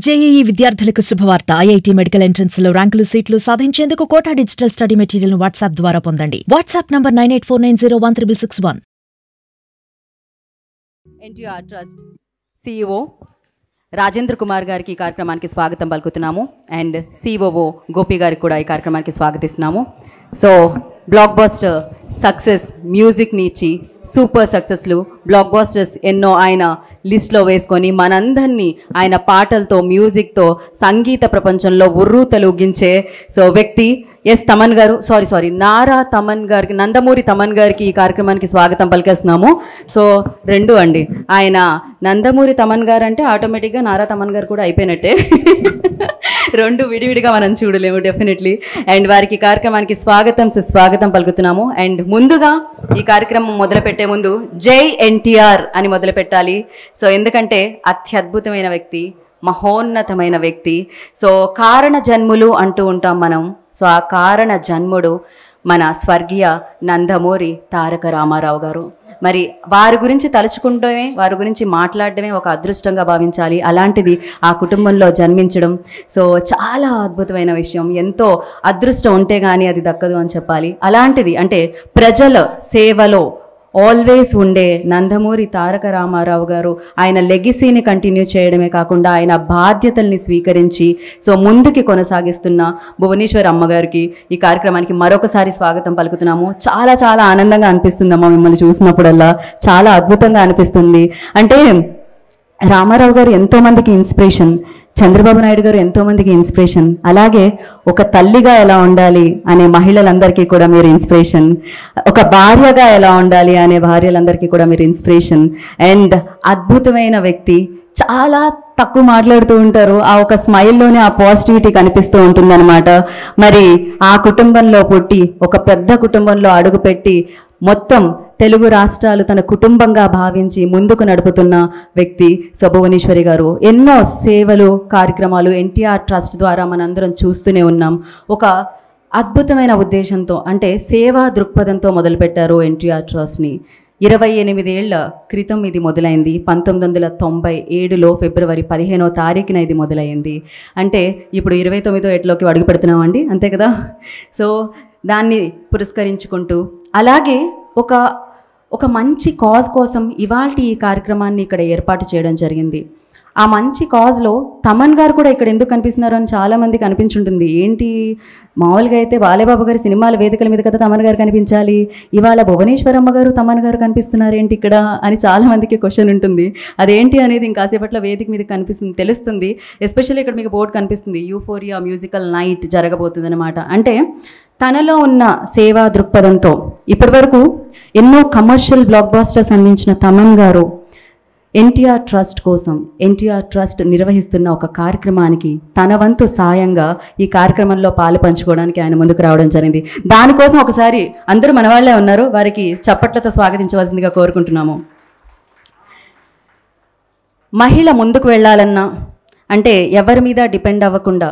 JEE విద్యార్థులకు శుభవార్త. IIT medical entrance లో ర్యాంకులు సీట్లు సాధించేందుకు కోటా డిజిటల్ స్టడీ మెటీరియల్ ను వాట్సాప్ ద్వారా పొందండి. WhatsApp number 9849016661. NTR trust CEO Rajendra Kumar గారికి ఈ కార్యక్రమానికి స్వాగతం పలుకుతున్నాము. అండ్ COO గోపి గారికి కూడా ఈ కార్యక్రమానికి స్వాగతిస్తున్నాము. సో బ్లాక్ బస్టర్ సక్సెస్ మ్యూజిక్ని ఇచ్చి సూపర్ సక్సెస్లు బ్లాక్ బస్టర్స్ ఎన్నో ఆయన లిస్ట్లో వేసుకొని మనందరినీ ఆయన పాటలతో మ్యూజిక్తో సంగీత ప్రపంచంలో ఉర్రూ తలూగించే వ్యక్తి తమన్ గారు నారా తమన్ గారికి నందమూరి తమన్ గారికి ఈ కార్యక్రమానికి స్వాగతం పలికేస్తున్నాము. సో రెండు అండి, ఆయన నందమూరి తమన్ గారు అంటే ఆటోమేటిక్గా నారా తమన్ గారు కూడా అయిపోయినట్టే. రెండు విడివిడిగా మనం చూడలేము డెఫినెట్లీ. అండ్ వారికి కార్యక్రమానికి స్వాగతం పలుకుతున్నాము. అండ్ ముందుగా ఈ కార్యక్రమం మొదలుపెట్టే ముందు జై ఎన్టీఆర్ అని మొదలు పెట్టాలి. సో ఎందుకంటే అత్యద్భుతమైన వ్యక్తి, మహోన్నతమైన వ్యక్తి. సో కారణ జన్ములు అంటూ ఉంటాం మనం. సో ఆ కారణ జన్ముడు మన స్వర్గీయ నందమూరి తారక రామారావు గారు. మరి వారి గురించి తలుచుకుంటమే, వారి గురించి మాట్లాడడమే ఒక అదృష్టంగా భావించాలి. అలాంటిది ఆ కుటుంబంలో జన్మించడం చాలా అద్భుతమైన విషయం. ఎంతో అదృష్టం ఉంటే కానీ అది దక్కదు అని చెప్పాలి. అలాంటిది అంటే ప్రజల సేవలో ఆల్వేస్ ఉండే నందమూరి తారక రామారావు గారు ఆయన లెగసీని కంటిన్యూ చేయడమే కాకుండా ఆయన బాధ్యతల్ని స్వీకరించి ముందుకి కొనసాగిస్తున్న భువనేశ్వర్ అమ్మగారికి ఈ కార్యక్రమానికి మరొకసారి స్వాగతం పలుకుతున్నాము. చాలా చాలా ఆనందంగా అనిపిస్తుంది అమ్మ, మిమ్మల్ని చూసినప్పుడల్లా చాలా అద్భుతంగా అనిపిస్తుంది. అంటే రామారావు గారు ఎంతోమందికి ఇన్స్పిరేషన్, చంద్రబాబు నాయుడు గారు ఎంతోమందికి ఇన్స్పిరేషన్, అలాగే ఒక తల్లిగా ఎలా ఉండాలి అనే మహిళలందరికీ కూడా మీరు ఇన్స్పిరేషన్, ఒక భార్యగా ఎలా ఉండాలి అనే భార్యలందరికీ కూడా మీరు ఇన్స్పిరేషన్. అండ్ అద్భుతమైన వ్యక్తి, చాలా తక్కువ మాట్లాడుతూ ఉంటారు. ఆ ఒక స్మైల్లోనే ఆ పాజిటివిటీ కనిపిస్తూ ఉంటుందన్నమాట. మరి ఆ కుటుంబంలో పుట్టి ఒక పెద్ద కుటుంబంలో అడుగుపెట్టి మొత్తం తెలుగు రాష్ట్రాలు తన కుటుంబంగా భావించి ముందుకు నడుపుతున్న వ్యక్తి భువనేశ్వరి గారు. ఎన్నో సేవలు కార్యక్రమాలు ఎన్టీఆర్ ట్రస్ట్ ద్వారా మనందరం చూస్తూనే ఉన్నాం. ఒక అద్భుతమైన ఉద్దేశంతో అంటే సేవా దృక్పథంతో మొదలుపెట్టారు ఎన్టీఆర్ ట్రస్ట్ని. 28 ఏళ్ల క్రితం ఇది మొదలైంది. 1997లో ఫిబ్రవరి 15వ తారీఖున ఇది మొదలైంది. అంటే ఇప్పుడు 29వ ఏటలోకి అడుగు పెడుతున్నామండి, అంతే కదా. సో దాన్ని పురస్కరించుకుంటూ అలాగే ఒక మంచి కాజ్ కోసం ఇవాళ ఈ కార్యక్రమాన్ని ఇక్కడ ఏర్పాటు చేయడం జరిగింది. ఆ మంచి కాజ్లో తమన్ గారు కూడా ఇక్కడ ఎందుకు కనిపిస్తున్నారు అని చాలామందికి అనిపించుంటుంది. ఏంటి, మామూలుగా అయితే బాలేబాబు గారి సినిమాల వేదికల మీద కదా తమన్ గారు కనిపించాలి, ఇవాళ భువనేశ్వరమ్మ గారు తమన్ గారు కనిపిస్తున్నారు ఏంటి ఇక్కడ అని చాలామందికి క్వశ్చన్ ఉంటుంది. అదేంటి అనేది ఇంకాసేపట్లో వేదిక మీద తెలుస్తుంది. ఎస్పెషల్లీ ఇక్కడ మీకు బోర్డు కనిపిస్తుంది, యూఫోరియా మ్యూజికల్ నైట్ జరగబోతుంది అనమాట. అంటే తనలో ఉన్న సేవా దృక్పథంతో ఇప్పటివరకు ఎన్నో కమర్షియల్ బ్లాక్ బాస్టర్స్ అందించిన తమన్ గారు ఎన్టీఆర్ ట్రస్ట్ కోసం, ఎన్టీఆర్ ట్రస్ట్ నిర్వహిస్తున్న ఒక కార్యక్రమానికి తన వంతు సాయంగా ఈ కార్యక్రమంలో పాలు పంచుకోవడానికి ఆయన ముందుకు రావడం జరిగింది. దానికోసం ఒకసారి అందరూ మన వాళ్ళే ఉన్నారు, వారికి చప్పట్లతో స్వాగతించవలసిందిగా కోరుకుంటున్నాము. మహిళ ముందుకు వెళ్ళాలన్నా అంటే ఎవరి మీద డిపెండ్ అవ్వకుండా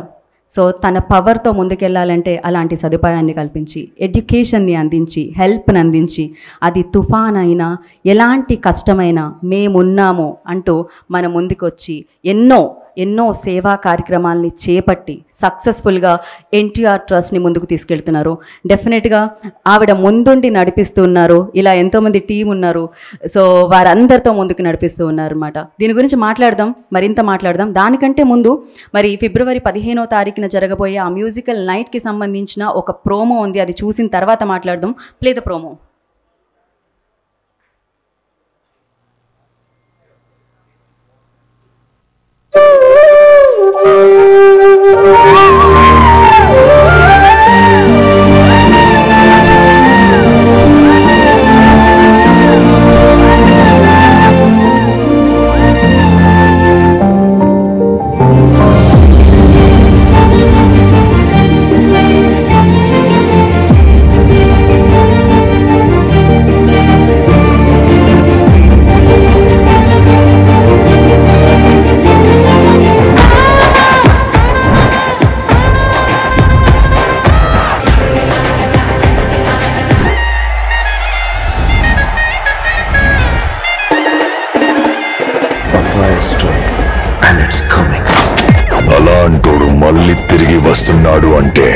తన పవర్తో ముందుకెళ్ళాలంటే అలాంటి సదుపాయాన్ని కల్పించి ఎడ్యుకేషన్ని అందించి హెల్ప్ని అందించి అది తుఫాన్ అయినా ఎలాంటి కష్టమైనా మేమున్నాము అంటూ మన ముందుకొచ్చి ఎన్నో సేవా కార్యక్రమాల్ని చేపట్టి సక్సెస్ఫుల్గా ఎన్టీఆర్ ట్రస్ట్ని ముందుకు తీసుకెళ్తున్నారు. డెఫినెట్గా ఆవిడ ముందుండి నడిపిస్తూ ఉన్నారు. ఇలా ఎంతోమంది టీం ఉన్నారు. వారందరితో ముందుకు నడిపిస్తూ ఉన్నారు అన్నమాట. దీని గురించి మరింత మాట్లాడదాం. దానికంటే ముందు మరి ఫిబ్రవరి 15వ తారీఖున జరగబోయే ఆ మ్యూజికల్ నైట్కి సంబంధించిన ఒక ప్రోమో ఉంది, అది చూసిన తర్వాత మాట్లాడదాం. Play the promo. మళ్ళీ తిరిగి వస్తున్నాడు అంటే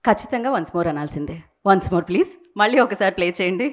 ఖచ్చితంగా వన్స్ మోర్ అనాల్సిందే. Once more please. మళ్ళీ ఒకసారి ప్లే చేయండి.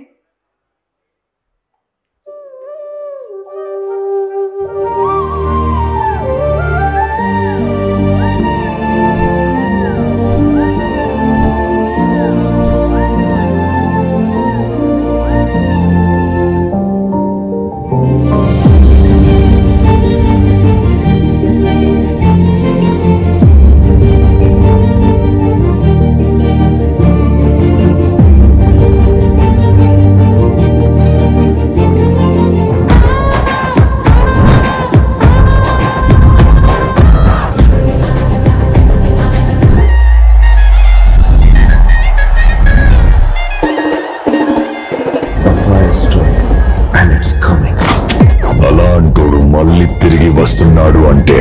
అలాంటోడు మళ్ళీ తిరిగి వస్తున్నాడు అంటే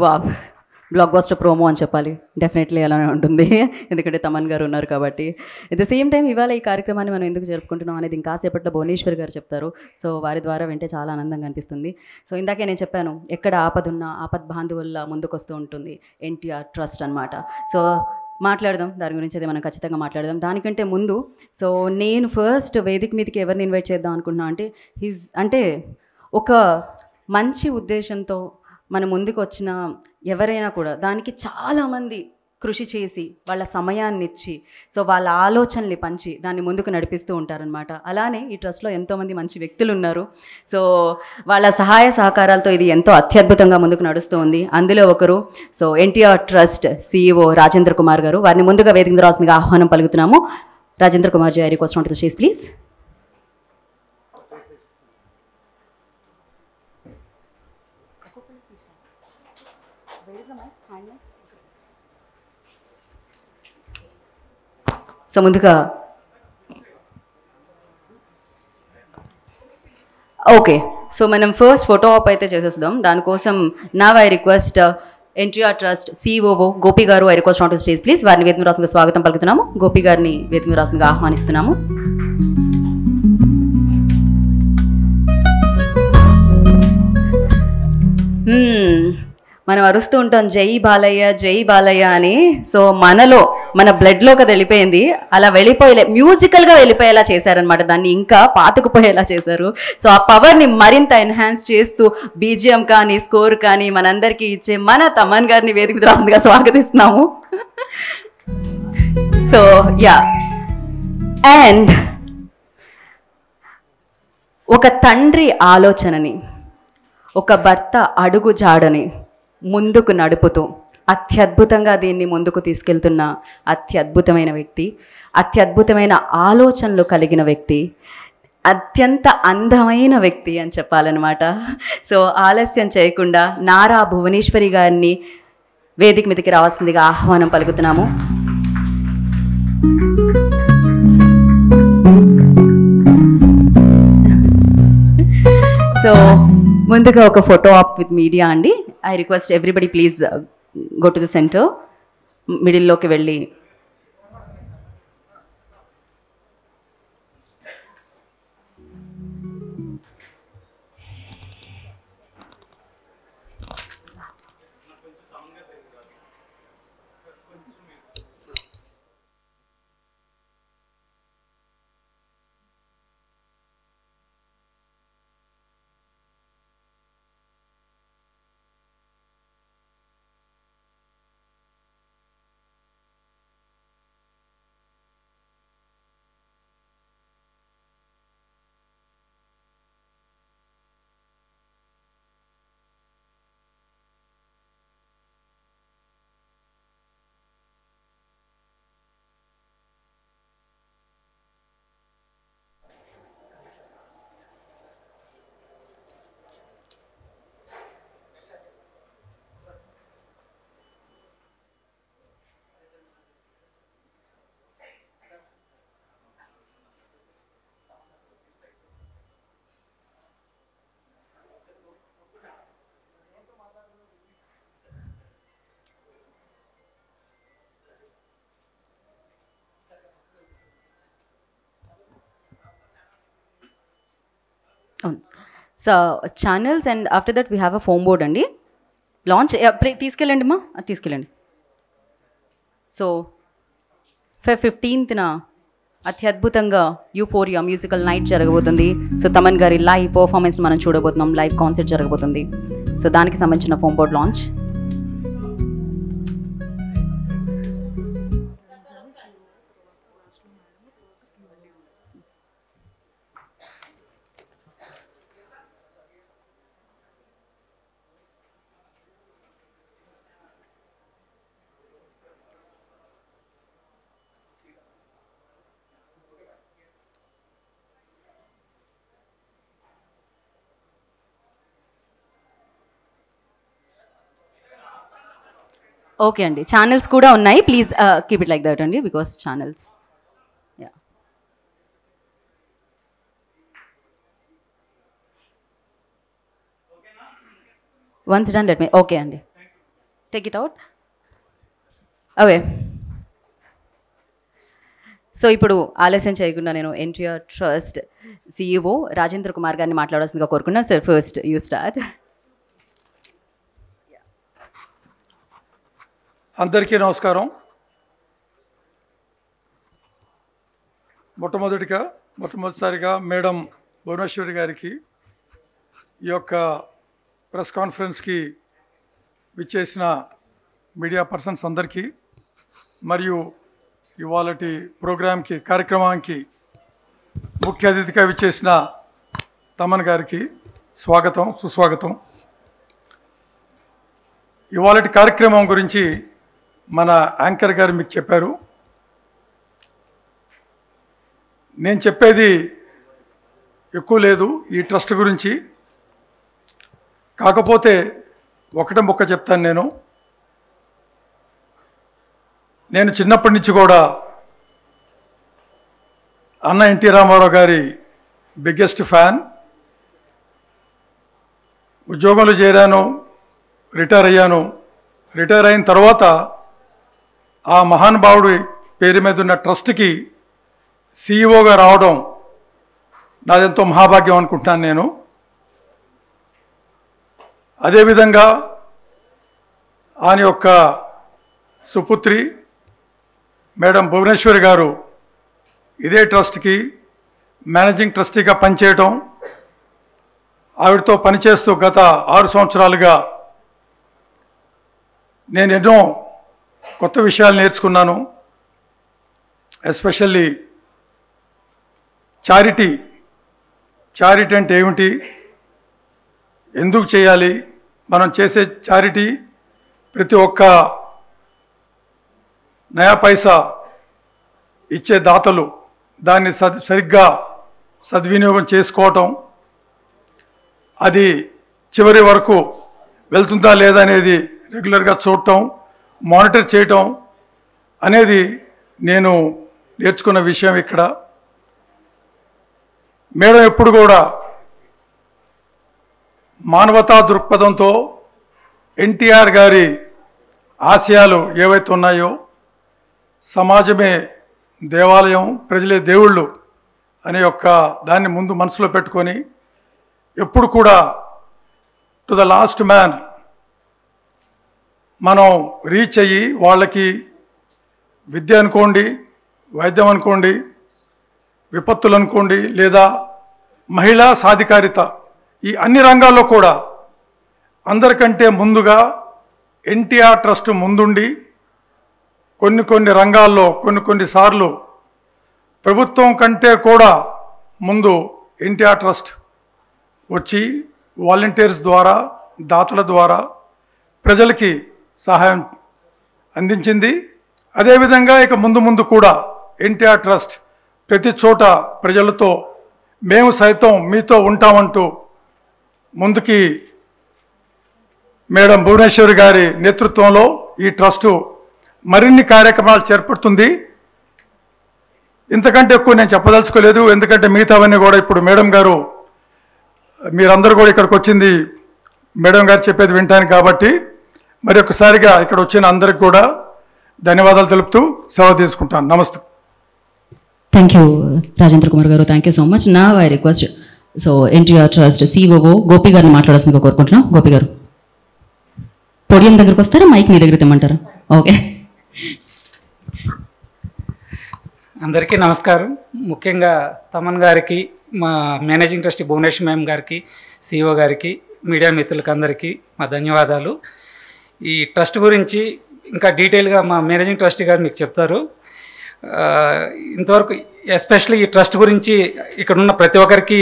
వావ్, బ్లాక్ బస్టర్ ప్రోమో అని చెప్పాలి. డెఫినెట్లీ అలానే ఉంటుంది, ఎందుకంటే తమన్ గారు ఉన్నారు కాబట్టి. ఎట్ ద సేమ్ టైం ఇవాళ ఈ కార్యక్రమాన్ని మనం ఎందుకు జరుపుకుంటున్నాం అనేది ఇంకాసేపట్లో భువనేశ్వర్ గారు చెప్తారు. సో వారి ద్వారా వింటే చాలా ఆనందంగా అనిపిస్తుంది. సో ఇందాకే నేను చెప్పాను, ఎక్కడ ఆపదున్నా ఆపద్ బాంధవుల్లా ముందుకొస్తూ ఉంటుంది ఎన్టీఆర్ ట్రస్ట్ అనమాట. సో మాట్లాడదాం దాని గురించి, అయితే మనం ఖచ్చితంగా మాట్లాడదాం. దానికంటే ముందు సో నేను ఫస్ట్ వేదిక మీదకి ఎవరిని ఇన్వైట్ చేద్దాం అనుకుంటున్నా అంటే ఒక మంచి ఉద్దేశంతో మన ముందుకు వచ్చిన ఎవరైనా కూడా దానికి చాలామంది కృషి చేసి వాళ్ళ సమయాన్ని ఇచ్చి సో వాళ్ళ ఆలోచనల్ని పంచి దాన్ని ముందుకు నడిపిస్తూ ఉంటారనమాట. అలానే ఈ ట్రస్ట్లో ఎంతోమంది మంచి వ్యక్తులు ఉన్నారు. సో వాళ్ళ సహాయ సహకారాలతో ఇది ఎంతో అత్యద్భుతంగా ముందుకు నడుస్తూ ఉంది. అందులో ఒకరు so NTR trust CEO Rajendra Kumar గారు. వారిని ముందుగా వేదిక రావాల్సిందిగా ఆహ్వానం పలుకుతున్నాము. Rajendra Kumar ji, I request on to the stage please. So ముందుగా ఓకే, సో మనం ఫస్ట్ ఫోటో ఆప్ అయితే చేసేద్దాం. దానికోసం నా I request NTR trust COO Gopi గారు, I request on to stage please. వారిని వేదిక రాసిందిగా స్వాగతం పలుకుతున్నాము. గోపి గారిని వేదిక రాసిందిగా ఆహ్వానిస్తున్నాము. మనం అరుస్తూ ఉంటాం జై బాలయ్య జై బాలయ్య అని. సో మనలో మన బ్లడ్లోకి అది వెళ్ళిపోయింది. అలా మ్యూజికల్గా వెళ్ళిపోయేలా చేశారనమాట, దాన్ని ఇంకా పాతుకుపోయేలా చేశారు. సో ఆ పవర్ని మరింత ఎన్హాన్స్ చేస్తూ BGM కానీ స్కోర్ కానీ మనందరికీ ఇచ్చే మన తమన్ గారిని వేదిక రాసిందిగా స్వాగతిస్తున్నాము. సో యా, అండ్ ఒక తండ్రి ఆలోచనని, ఒక భర్త అడుగు జాడని ముందుకు నడుపుతూ అత్యద్భుతంగా దీన్ని ముందుకు తీసుకెళ్తున్న అత్యద్భుతమైన వ్యక్తి, అత్యద్భుతమైన ఆలోచనలు కలిగిన వ్యక్తి. అత్యంత అందమైన వ్యక్తి అని చెప్పాలన్నమాట. సో ఆలస్యం చేయకుండా నారా భువనేశ్వరి గారిని వేదిక మీదకి రావాల్సిందిగా ఆహ్వానం పలుకుతున్నాము. సో ముందుగా ఒక ఫోటో ఆప్ విత్ మీడియా అండి. I request everybody please go to the centre, మిడిల్లోకి వెళ్ళి so channels and after that we have a foam board అండి. లాంచ్ తీసుకెళ్ళండి మా, తీసుకెళ్ళండి. సో Feb 15th అత్యద్భుతంగా యూఫోరియా మ్యూజికల్ నైట్ జరగబోతుంది. సో తమన్ గారి లైవ్ పర్ఫార్మెన్స్ మనం చూడబోతున్నాం, లైవ్ కాన్సర్ట్ జరగబోతుంది. సో దానికి సంబంధించిన ఫోమ్ బోర్డ్ లాంచ్. ఓకే అండి, ఛానల్స్ కూడా ఉన్నాయి. Please keep it like that అండి, because channels. Yeah, once done let me. Okay అండి, take it out. Okay, so ఇప్పుడు ఆలస్యం చేయకుండా నేను ఎన్టీఆర్ ట్రస్ట్ CEO రాజేంద్ర కుమార్ గారిని మాట్లాడాల్సిందిగా కోరుకున్నాను. Sir first you start. అందరికీ నమస్కారం. మొట్టమొదటిసారిగా మేడం భువనేశ్వరి గారికి ఈ యొక్క ప్రెస్ కాన్ఫరెన్స్కి విచ్చేసిన మీడియా పర్సన్స్ అందరికీ, మరియు ఇవాళటి ప్రోగ్రాంకి కార్యక్రమానికి ముఖ్య అతిథిగా విచ్చేసిన తమన్ గారికి స్వాగతం, సుస్వాగతం. ఇవాళటి కార్యక్రమం గురించి మన యాంకర్ గారు మీకు చెప్పారు. నేను చెప్పేది ఎక్కువ లేదు ఈ ట్రస్ట్ గురించి. కాకపోతే ఒకటే మొక్క చెప్తాను. నేను చిన్నప్పటి నుంచి కూడా అన్న ఎన్టీ రామారావు గారి బిగ్గెస్ట్ ఫ్యాన్. ఉద్యోగంలో చేరాను, రిటైర్ అయ్యాను. రిటైర్ అయిన తర్వాత ఆ మహానుభావుడి పేరు మీద ఉన్న ట్రస్ట్కి CEOగా రావడం నాదెంతో మహాభాగ్యం అనుకుంటున్నాను నేను. అదేవిధంగా ఆయన యొక్క సుపుత్రి మేడం భువనేశ్వరి గారు ఇదే ట్రస్ట్కి మేనేజింగ్ ట్రస్టీగా పనిచేయడం, ఆవిడతో పనిచేస్తూ గత 6 సంవత్సరాలుగా నేను ఎన్నో కొత్త విషయాలు నేర్చుకున్నాను. ఎస్పెషల్లీ చారిటీ అంటే ఏమిటి, ఎందుకు చేయాలి, మనం చేసే చారిటీ ప్రతి ఒక్క నయా పైసా ఇచ్చే దాతలు దాన్ని సరిగ్గా సద్వినియోగం చేసుకోవటం, అది చివరి వరకు వెళ్తుందా లేదా అనేది రెగ్యులర్గా చూడటం, మానిటర్ చేయటం అనేది నేను నేర్చుకున్న విషయం. ఇక్కడ మేడం ఎప్పుడు కూడా మానవతా దృక్పథంతో ఎన్టీఆర్ గారి ఆశయాలు ఏవైతే ఉన్నాయో, సమాజమే దేవాలయం, ప్రజలే దేవుళ్ళు అనే దాన్ని ముందు మనసులో పెట్టుకొని ఎప్పుడు కూడా టు ద లాస్ట్ మ్యాన్ మనం రీచ్ అయ్యి వాళ్ళకి విద్య అనుకోండి, వైద్యం అనుకోండి, విపత్తులు అనుకోండి, లేదా మహిళా సాధికారిత, ఈ అన్ని రంగాల్లో కూడా అందరికంటే ముందుగా ఎన్టీఆర్ ట్రస్ట్ ముందుండి కొన్ని రంగాల్లో కొన్నిసార్లు ప్రభుత్వం కంటే కూడా ముందు ఎన్టీఆర్ ట్రస్ట్ వచ్చి వాలంటీర్స్ ద్వారా, దాతల ద్వారా ప్రజలకి సహాయం అందించింది. అదేవిధంగా ఇక ముందు కూడా ఎన్టీఆర్ ట్రస్ట్ ప్రతి చోట ప్రజలతో మేము సైతం మీతో ఉంటామంటూ ముందుకి మేడం భువనేశ్వరి గారి నేతృత్వంలో ఈ ట్రస్టు మరిన్ని కార్యక్రమాలు చేపడుతుంది. ఇంతకంటే ఎక్కువ నేను చెప్పదలుచుకోలేదు, ఎందుకంటే మిగతావన్నీ కూడా ఇప్పుడు మేడం గారు, మీరందరూ కూడా ఇక్కడికి వచ్చింది మేడం గారు చెప్పేది వింటాను కాబట్టి మరి ఒకసారిగా ఇక్కడ వచ్చిన అందరికి కూడా ధన్యవాదాలు తెలుపుతూ సెలవు తీసుకుంటాను. నమస్తే. థ్యాంక్ యూ రాజేంద్ర కుమార్ గారు, థ్యాంక్ యూ సో మచ్. నా I request NTR trust COO Gopi గారిని మాట్లాడాల్సిందిగా కోరుకుంటున్నాం. గోపి గారు పోడియం దగ్గరకు వస్తారా, మైక్ మీ దగ్గర తెమ్మంటారా? ఓకే. అందరికీ నమస్కారం. ముఖ్యంగా తమన్ గారికి, మా మేనేజింగ్ ట్రస్టీ భువనేశ్వర్ మ్యామ్ గారికి, సిఇఓ గారికి, మీడియా మిత్రులకు అందరికీ మా ధన్యవాదాలు. ఈ ట్రస్ట్ గురించి ఇంకా డీటెయిల్గా మా మేనేజింగ్ ట్రస్టీ గారు మీకు చెప్తారు. ఇంతవరకు ఎస్పెషల్లీ ఈ ట్రస్ట్ గురించి ఇక్కడున్న ప్రతి ఒక్కరికి,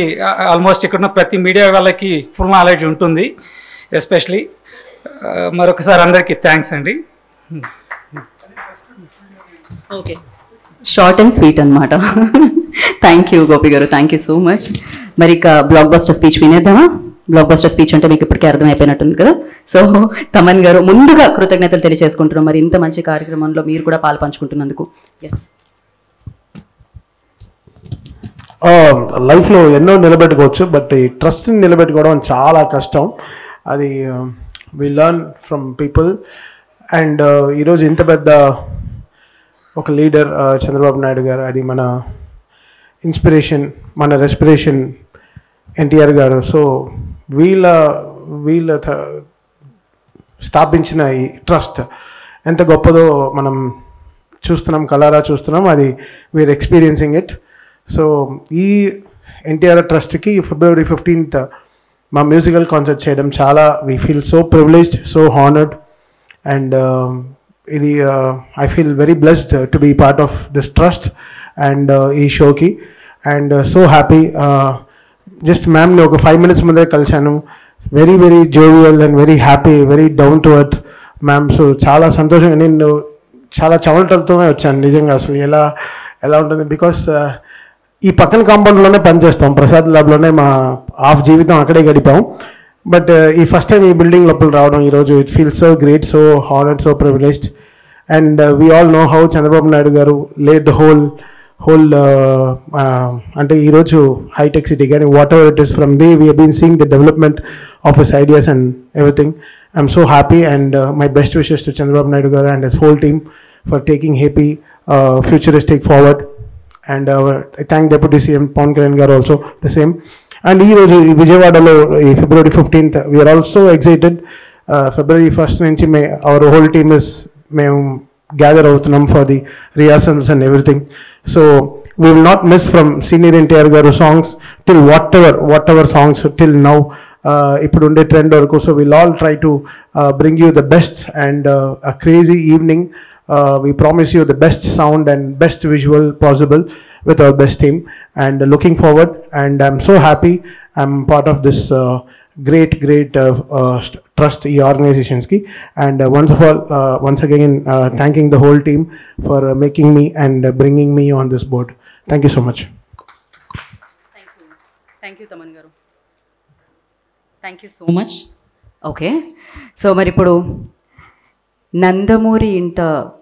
ఆల్మోస్ట్ ఇక్కడున్న ప్రతి మీడియా వాళ్ళకి ఫుల్ నాలెడ్జ్ ఉంటుంది. ఎస్పెషల్లీ మరొకసారి అందరికీ థ్యాంక్స్ అండి. ఓకే, షార్ట్ అండ్ స్వీట్ అనమాట. థ్యాంక్ యూ గోపి గారు, థ్యాంక్ యూ సో మచ్. మరి ఇక బ్లాక్ బస్టర్ స్పీచ్ వినేద్దామా? బ్లాక్ బస్టర్ స్పీచ్ అంటే మీకు ఇప్పటికే అర్థమైపోయినట్టుంది కదా. సో తమన్ గారు ముందుగా కృతజ్ఞతలు తెలియజేసుకుంటున్నాం, మరి ఇంత మంచి కార్యక్రమంలో మీరు కూడా పాలు పంచుకుంటున్నందుకు. ఎస్. లైఫ్లో ఎన్నో నిలబెట్టుకోవచ్చు, బట్ ఈ ట్రస్ట్ని నిలబెట్టుకోవడం చాలా కష్టం. అది we learn from people. And ఈరోజు ఇంత పెద్ద ఒక లీడర్ చంద్రబాబు నాయుడు గారు, అది మన ఇన్స్పిరేషన్, మన రెస్పిరేషన్ ఎన్టీఆర్ గారు. సో వీళ్ళ స్థాపించిన ఈ ట్రస్ట్ ఎంత గొప్పదో మనం చూస్తున్నాం, కలారా చూస్తున్నాం. అది వీఆర్ ఎక్స్పీరియన్సింగ్ ఇట్. సో ఈ ఎన్టీఆర్ ట్రస్ట్కి February 15th మా మ్యూజికల్ కాన్సర్ట్ చేయడం చాలా, we feel so privileged, so honoured. And ఇది I feel very blessed to be part of this trust and ఈ షోకి. And so happy. జస్ట్ మ్యామ్ని ఒక 5 minutes ముందే కలిశాను. Very very jovial and very happy, very down to earth ma'am. So చాలా సంతోషంగా, నేను చాలా చవటలతోనే వచ్చాను నిజంగా. అసలు ఎలా ఉంటుంది, బికాస్ ఈ పక్కన కాంపౌండ్లోనే పనిచేస్తాం, ప్రసాద్ ల్యాబ్లోనే మా హాఫ్ జీవితం అక్కడే గడిపాం. బట్ ఈ ఫస్ట్ టైం ఈ బిల్డింగ్ లోపల రావడం ఈరోజు, it feels so great, so honoured, so privileged. And we all know how Chandrababu Naidu garu led the whole అంటే ఈరోజు హైటెక్ సిటీ కానీ whatever it is, from day we have been seeing the development of his ideas and everything. I'm so happy and my best wishes to Chandrababu Naidu garu and his whole team for taking happy futuristic forward. And I thank Deputy CM Pawan Kalyan garu also the same. And ee roju Vijayawada February 15th we are also excited. February 1st nunchi our whole team is gather avutunnam for the rehearsals and everything. So we will not miss from senior NTR garu songs till whatever songs till now ippudu unde trend varaku. So we'll all try to bring you the best and a crazy evening. We promise you the best sound and best visual possible with our best team, and looking forward. And I'm so happy I'm part of this great trust organizations ki. And once again thanking the whole team for making me and bringing me on this board. Thank you so much. Thank you. Thank you Thaman గారు, thank you so much. Okay, so మరి ఇప్పుడు నందమూరి ఇంట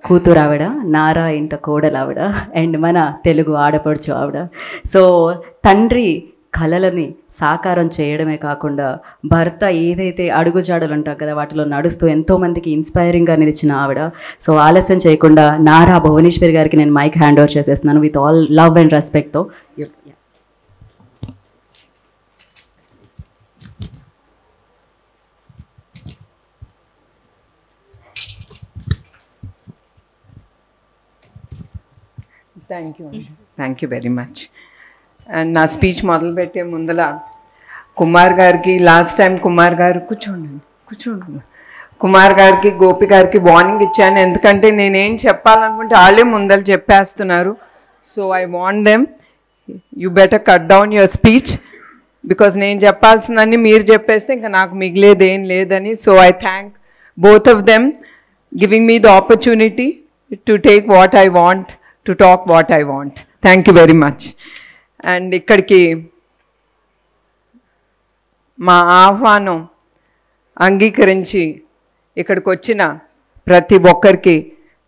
కూతురు ఆవిడ, నారా ఇంట కోడలు ఆవిడ, and మన తెలుగు ఆడపడుచు ఆవిడ. సో తండ్రి కలలని సాకారం చేయడమే కాకుండా భర్త ఏదైతే అడుగుజాడలు ఉంటాయి కదా వాటిలో నడుస్తూ ఎంతోమందికి ఇన్స్పైరింగ్గా నిలిచిన ఆవిడ. సో ఆలస్యం చేయకుండా నారా భువనేశ్వరి గారికి నేను మైక్ హ్యాండ్ ఓవర్ చేసేస్తున్నాను విత్ ఆల్ లవ్ అండ్ రెస్పెక్ట్తో. Thank you very much. And నా స్పీచ్ మొదలుపెట్టే ముందల కుమార్ గారికి లాస్ట్ టైం కుమార్ గారు కూర్చోండి కుమార్ గారికి గోపి గారికి వార్నింగ్ ఇచ్చాను, ఎందుకంటే నేనేం చెప్పాలనుకుంటే వాళ్ళే ముందర చెప్పేస్తున్నారు. So I want them, you better cut down your speech, because నేను చెప్పాల్సిందని మీరు చెప్పేస్తే ఇంకా నాకు మిగిలేది ఏం లేదని. So I thank both of them giving me the opportunity to take what I want, to talk what I want. Thank you very much. And ఇక్కడికి మా ఆహ్వానం అంగీకరించి ఇక్కడికి వచ్చిన ప్రతి ఒక్కరికి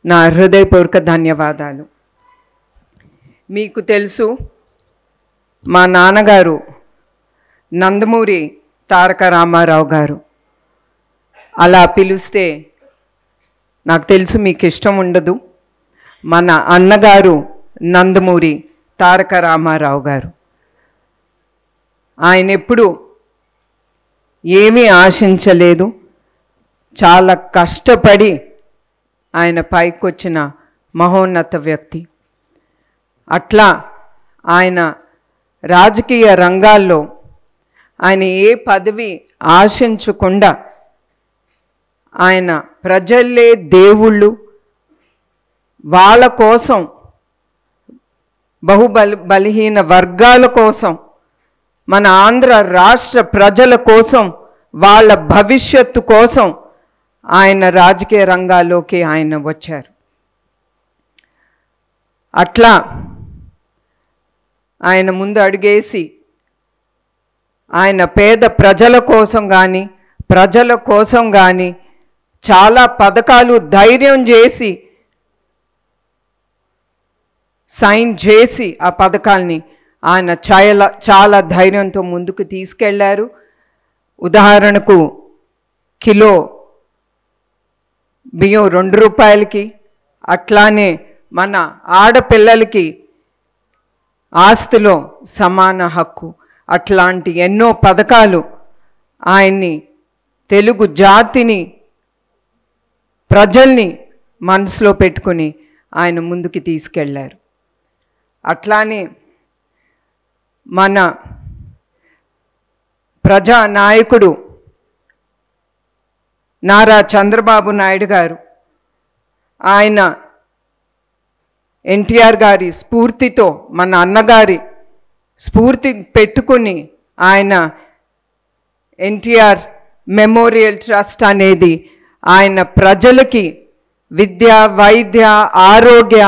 నా హృదయపూర్వక ధన్యవాదాలు. మీకు తెలుసు, మా నాన్నగారు నందమూరి తారక రామారావు గారు. అలా పిలిస్తే నాకు తెలుసు మీకు ఇష్టం ఉండదు. మన అన్నగారు నందమూరి తారక రామారావు గారు. ఆయన ఎప్పుడు ఏమీ ఆశించలేదు, చాలా కష్టపడి ఆయన పైకొచ్చిన మహోన్నత వ్యక్తి. అట్లా ఆయన రాజకీయ రంగాల్లో ఆయన ఏ పదవి ఆశించకుండా ఆయన ప్రజల్లే దేవుళ్ళు, వాళ్ళ కోసం, బలహీన వర్గాల కోసం, మన ఆంధ్ర రాష్ట్ర ప్రజల కోసం, వాళ్ళ భవిష్యత్తు కోసం ఆయన రాజకీయ రంగాల్లోకి ఆయన వచ్చారు. అట్లా ఆయన ముందు అడుగేసి ఆయన పేద ప్రజల కోసం కానీ ప్రజల కోసం కానీ చాలా పథకాలు ధైర్యం చేసి సైన్ చేసి ఆ పథకాల్ని ఆయన చాలా ధైర్యంతో ముందుకు తీసుకెళ్లారు. ఉదాహరణకు కిలో బియ్యం 2 రూపాయలకి, అట్లానే మన ఆడపిల్లలకి ఆస్తిలో సమాన హక్కు, అట్లాంటి ఎన్నో పథకాలు ఆయన్ని, తెలుగు జాతిని, ప్రజల్ని మనసులో పెట్టుకుని ఆయన ముందుకు తీసుకెళ్లారు. అట్లానే మన ప్రజానాయకుడు నారా చంద్రబాబు నాయుడు గారు, ఆయన ఎన్టీఆర్ గారి స్ఫూర్తితో, మన అన్నగారి స్ఫూర్తి పెట్టుకుని ఆయన ఎన్టీఆర్ మెమోరియల్ ట్రస్ట్ అనేది ఆయన ప్రజలకి విద్య, వైద్య, ఆరోగ్య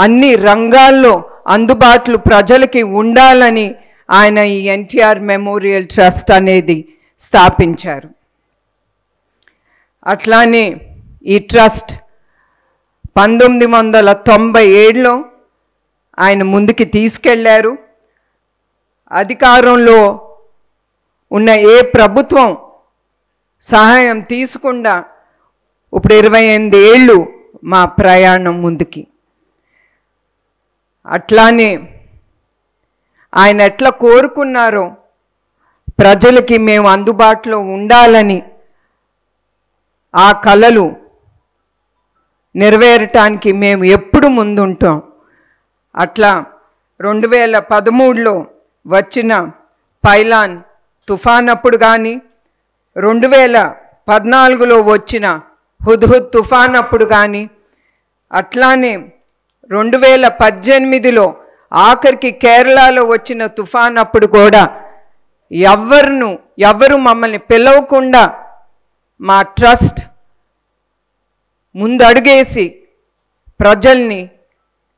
అన్ని రంగాల్లో అందుబాటులో ప్రజలకి ఉండాలని ఆయన ఈ ఎన్టీఆర్ మెమోరియల్ ట్రస్ట్ అనేది స్థాపించారు. అట్లానే ఈ ట్రస్ట్ 1997లో ఆయన ముందుకి తీసుకెళ్లారు. అధికారంలో ఉన్న ఏ ప్రభుత్వం సహాయం తీసుకుండా ఇప్పుడు 28 ఏళ్ళు మా ప్రయాణం ముందుకి. అట్లానే ఆయన ఎట్లా కోరుకున్నారో ప్రజలకి మేము అందుబాటులో ఉండాలని, ఆ కలలు నెరవేరటానికి మేము ఎప్పుడు ముందుంటాం. అట్లా 2013లో వచ్చిన పైలాన్ తుఫాన్ అప్పుడు కానీ, 2014లో వచ్చిన హుద్హుద్ తుఫాన్ అప్పుడు కానీ, అట్లానే 2018లో ఆఖరికి కేరళలో వచ్చిన తుఫాన్ అప్పుడు కూడా ఎవరు మమ్మల్ని పిలవకుండా మా ట్రస్ట్ ముందడుగేసి ప్రజల్ని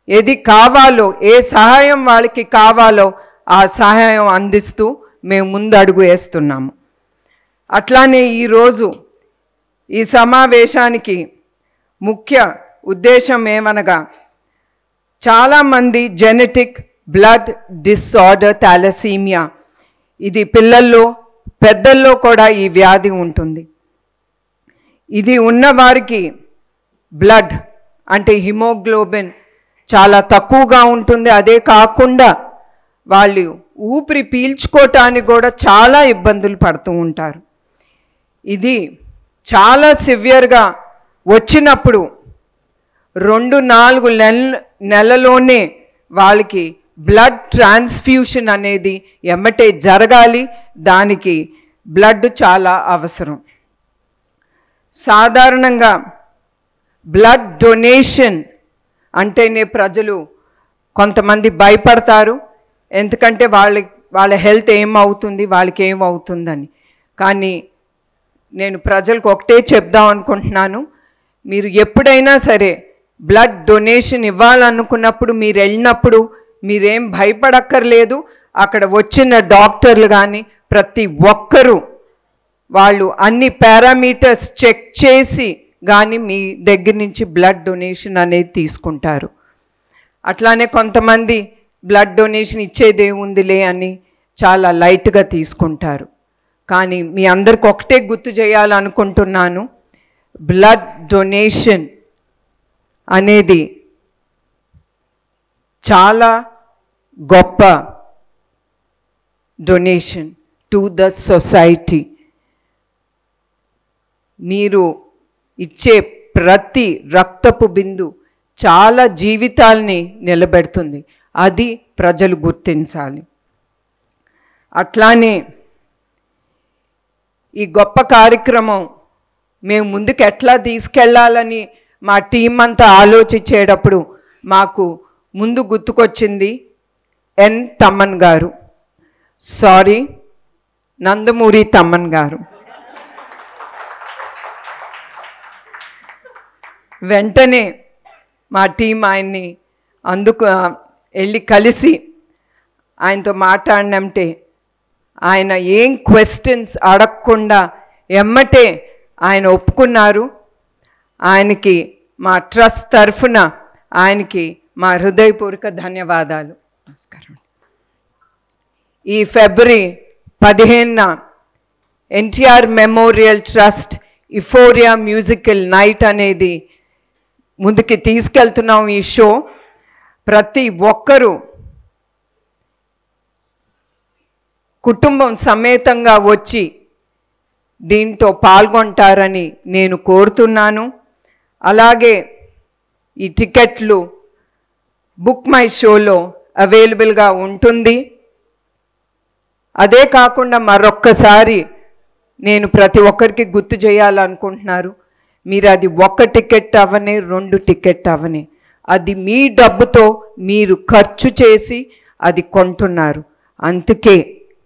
ఏది కావాలో, ఏ సహాయం వాళ్ళకి కావాలో ఆ సహాయం అందిస్తూ మేము ముందు అడుగు వేస్తున్నాము. అట్లానే ఈరోజు ఈ సమావేశానికి ముఖ్య ఉద్దేశం ఏమనగా, చాలామంది జెనెటిక్ బ్లడ్ డిసార్డర్ థాలసీమియా, ఇది పిల్లల్లో పెద్దల్లో కూడా ఈ వ్యాధి ఉంటుంది. ఇది ఉన్నవారికి బ్లడ్ అంటే హిమోగ్లోబిన్ చాలా తక్కువగా ఉంటుంది. అదే కాకుండా వాళ్ళు ఊపిరి పీల్చుకోవటానికి కూడా చాలా ఇబ్బందులు పడుతూ ఉంటారు. ఇది చాలా సివియర్గా వచ్చినప్పుడు 2-4 నెలలోనే వాళ్ళకి బ్లడ్ ట్రాన్స్ఫ్యూషన్ అనేది ఎమ్మటే జరగాలి. దానికి బ్లడ్ చాలా అవసరం. సాధారణంగా బ్లడ్ డొనేషన్ అంటేనే ప్రజలు కొంతమంది భయపడతారు, ఎందుకంటే వాళ్ళ హెల్త్ ఏమవుతుంది, వాళ్ళకి ఏమవుతుందని. కానీ నేను ప్రజలకు ఒకటే చెప్దాం అనుకుంటున్నాను, మీరు ఎప్పుడైనా సరే బ్లడ్ డొనేషన్ ఇవ్వాలనుకున్నప్పుడు మీరు వెళ్ళినప్పుడు మీరేం భయపడక్కర్లేదు. అక్కడ వచ్చిన డాక్టర్లు కానీ ప్రతి ఒక్కరూ వాళ్ళు అన్ని పారామీటర్స్ చెక్ చేసి కానీ మీ దగ్గర నుంచి బ్లడ్ డొనేషన్ అనేది తీసుకుంటారు. అట్లానే కొంతమంది బ్లడ్ డొనేషన్ ఇచ్చేదేముందిలే అని చాలా లైట్గా తీసుకుంటారు. కానీ మీ అందరికి ఒకటే గుర్తు చేయాలనుకుంటున్నాను, బ్లడ్ డొనేషన్ అనేది చాలా గొప్ప డొనేషన్ టు ద సొసైటీ. మీరు ఇచ్చే ప్రతి రక్తపు బిందు చాలా జీవితాల్ని నిలబెడుతుంది. అది ప్రజలు గుర్తించాలి. అట్లానే ఈ గొప్ప కార్యక్రమం మేము ముందుకు ఎట్లా తీసుకెళ్లాలని మా టీం అంతా ఆలోచించేటప్పుడు మాకు ముందు గుర్తుకొచ్చింది ఎన్ తమ్మన్ గారు, నందమూరి తమ్మన్ గారు. వెంటనే మా టీం ఆయన్ని వెళ్ళి కలిసి ఆయనతో మాట్లాడినంటే ఆయన ఏం క్వశ్చన్స్ అడగకుండా ఎమ్మటే ఆయన ఒప్పుకున్నారు. ఆయనకి మా ట్రస్ట్ తరఫున ఆయనకి మా హృదయపూర్వక ధన్యవాదాలు. నమస్కారం. ఈ ఫిబ్రవరి 15న NTR memorial trust euphoria musical night అనేది ముందుకి తీసుకెళ్తున్నాం. ఈ షో ప్రతి ఒక్కరూ కుటుంబం సమేతంగా వచ్చి దీంట్లో పాల్గొంటారని నేను కోరుతున్నాను. అలాగే ఈ టికెట్లు బుక్ మై షోలో అవైలబుల్గా ఉంటుంది. అదే కాకుండా మరొక్కసారి నేను ప్రతి ఒక్కరికి గుర్తు చేయాలనుకుంటున్నారు, మీరు అది 1 టికెట్ అవనే 2 టికెట్ అవనే అది మీ డబ్బుతో మీరు ఖర్చు చేసి అది కొంటున్నారు. అందుకే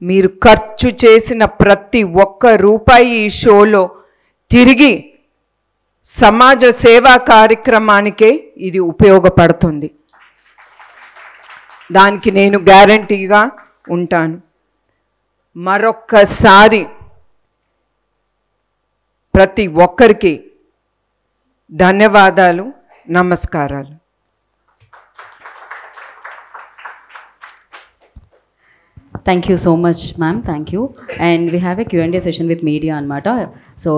మీరు ఖర్చు చేసిన ప్రతి ఒక్క రూపాయి ఈ షోలో తిరిగి సమాజ సేవా కార్యక్రమానికే ఇది ఉపయోగపడుతుంది. దానికి నేను గ్యారంటీగా ఉంటాను. మరొక్కసారి ప్రతి ఒక్కరికి ధన్యవాదాలు, నమస్కారాలు. Thank you so much, ma'am. Thank you. And we have a Q&A session with media అనమాట. సో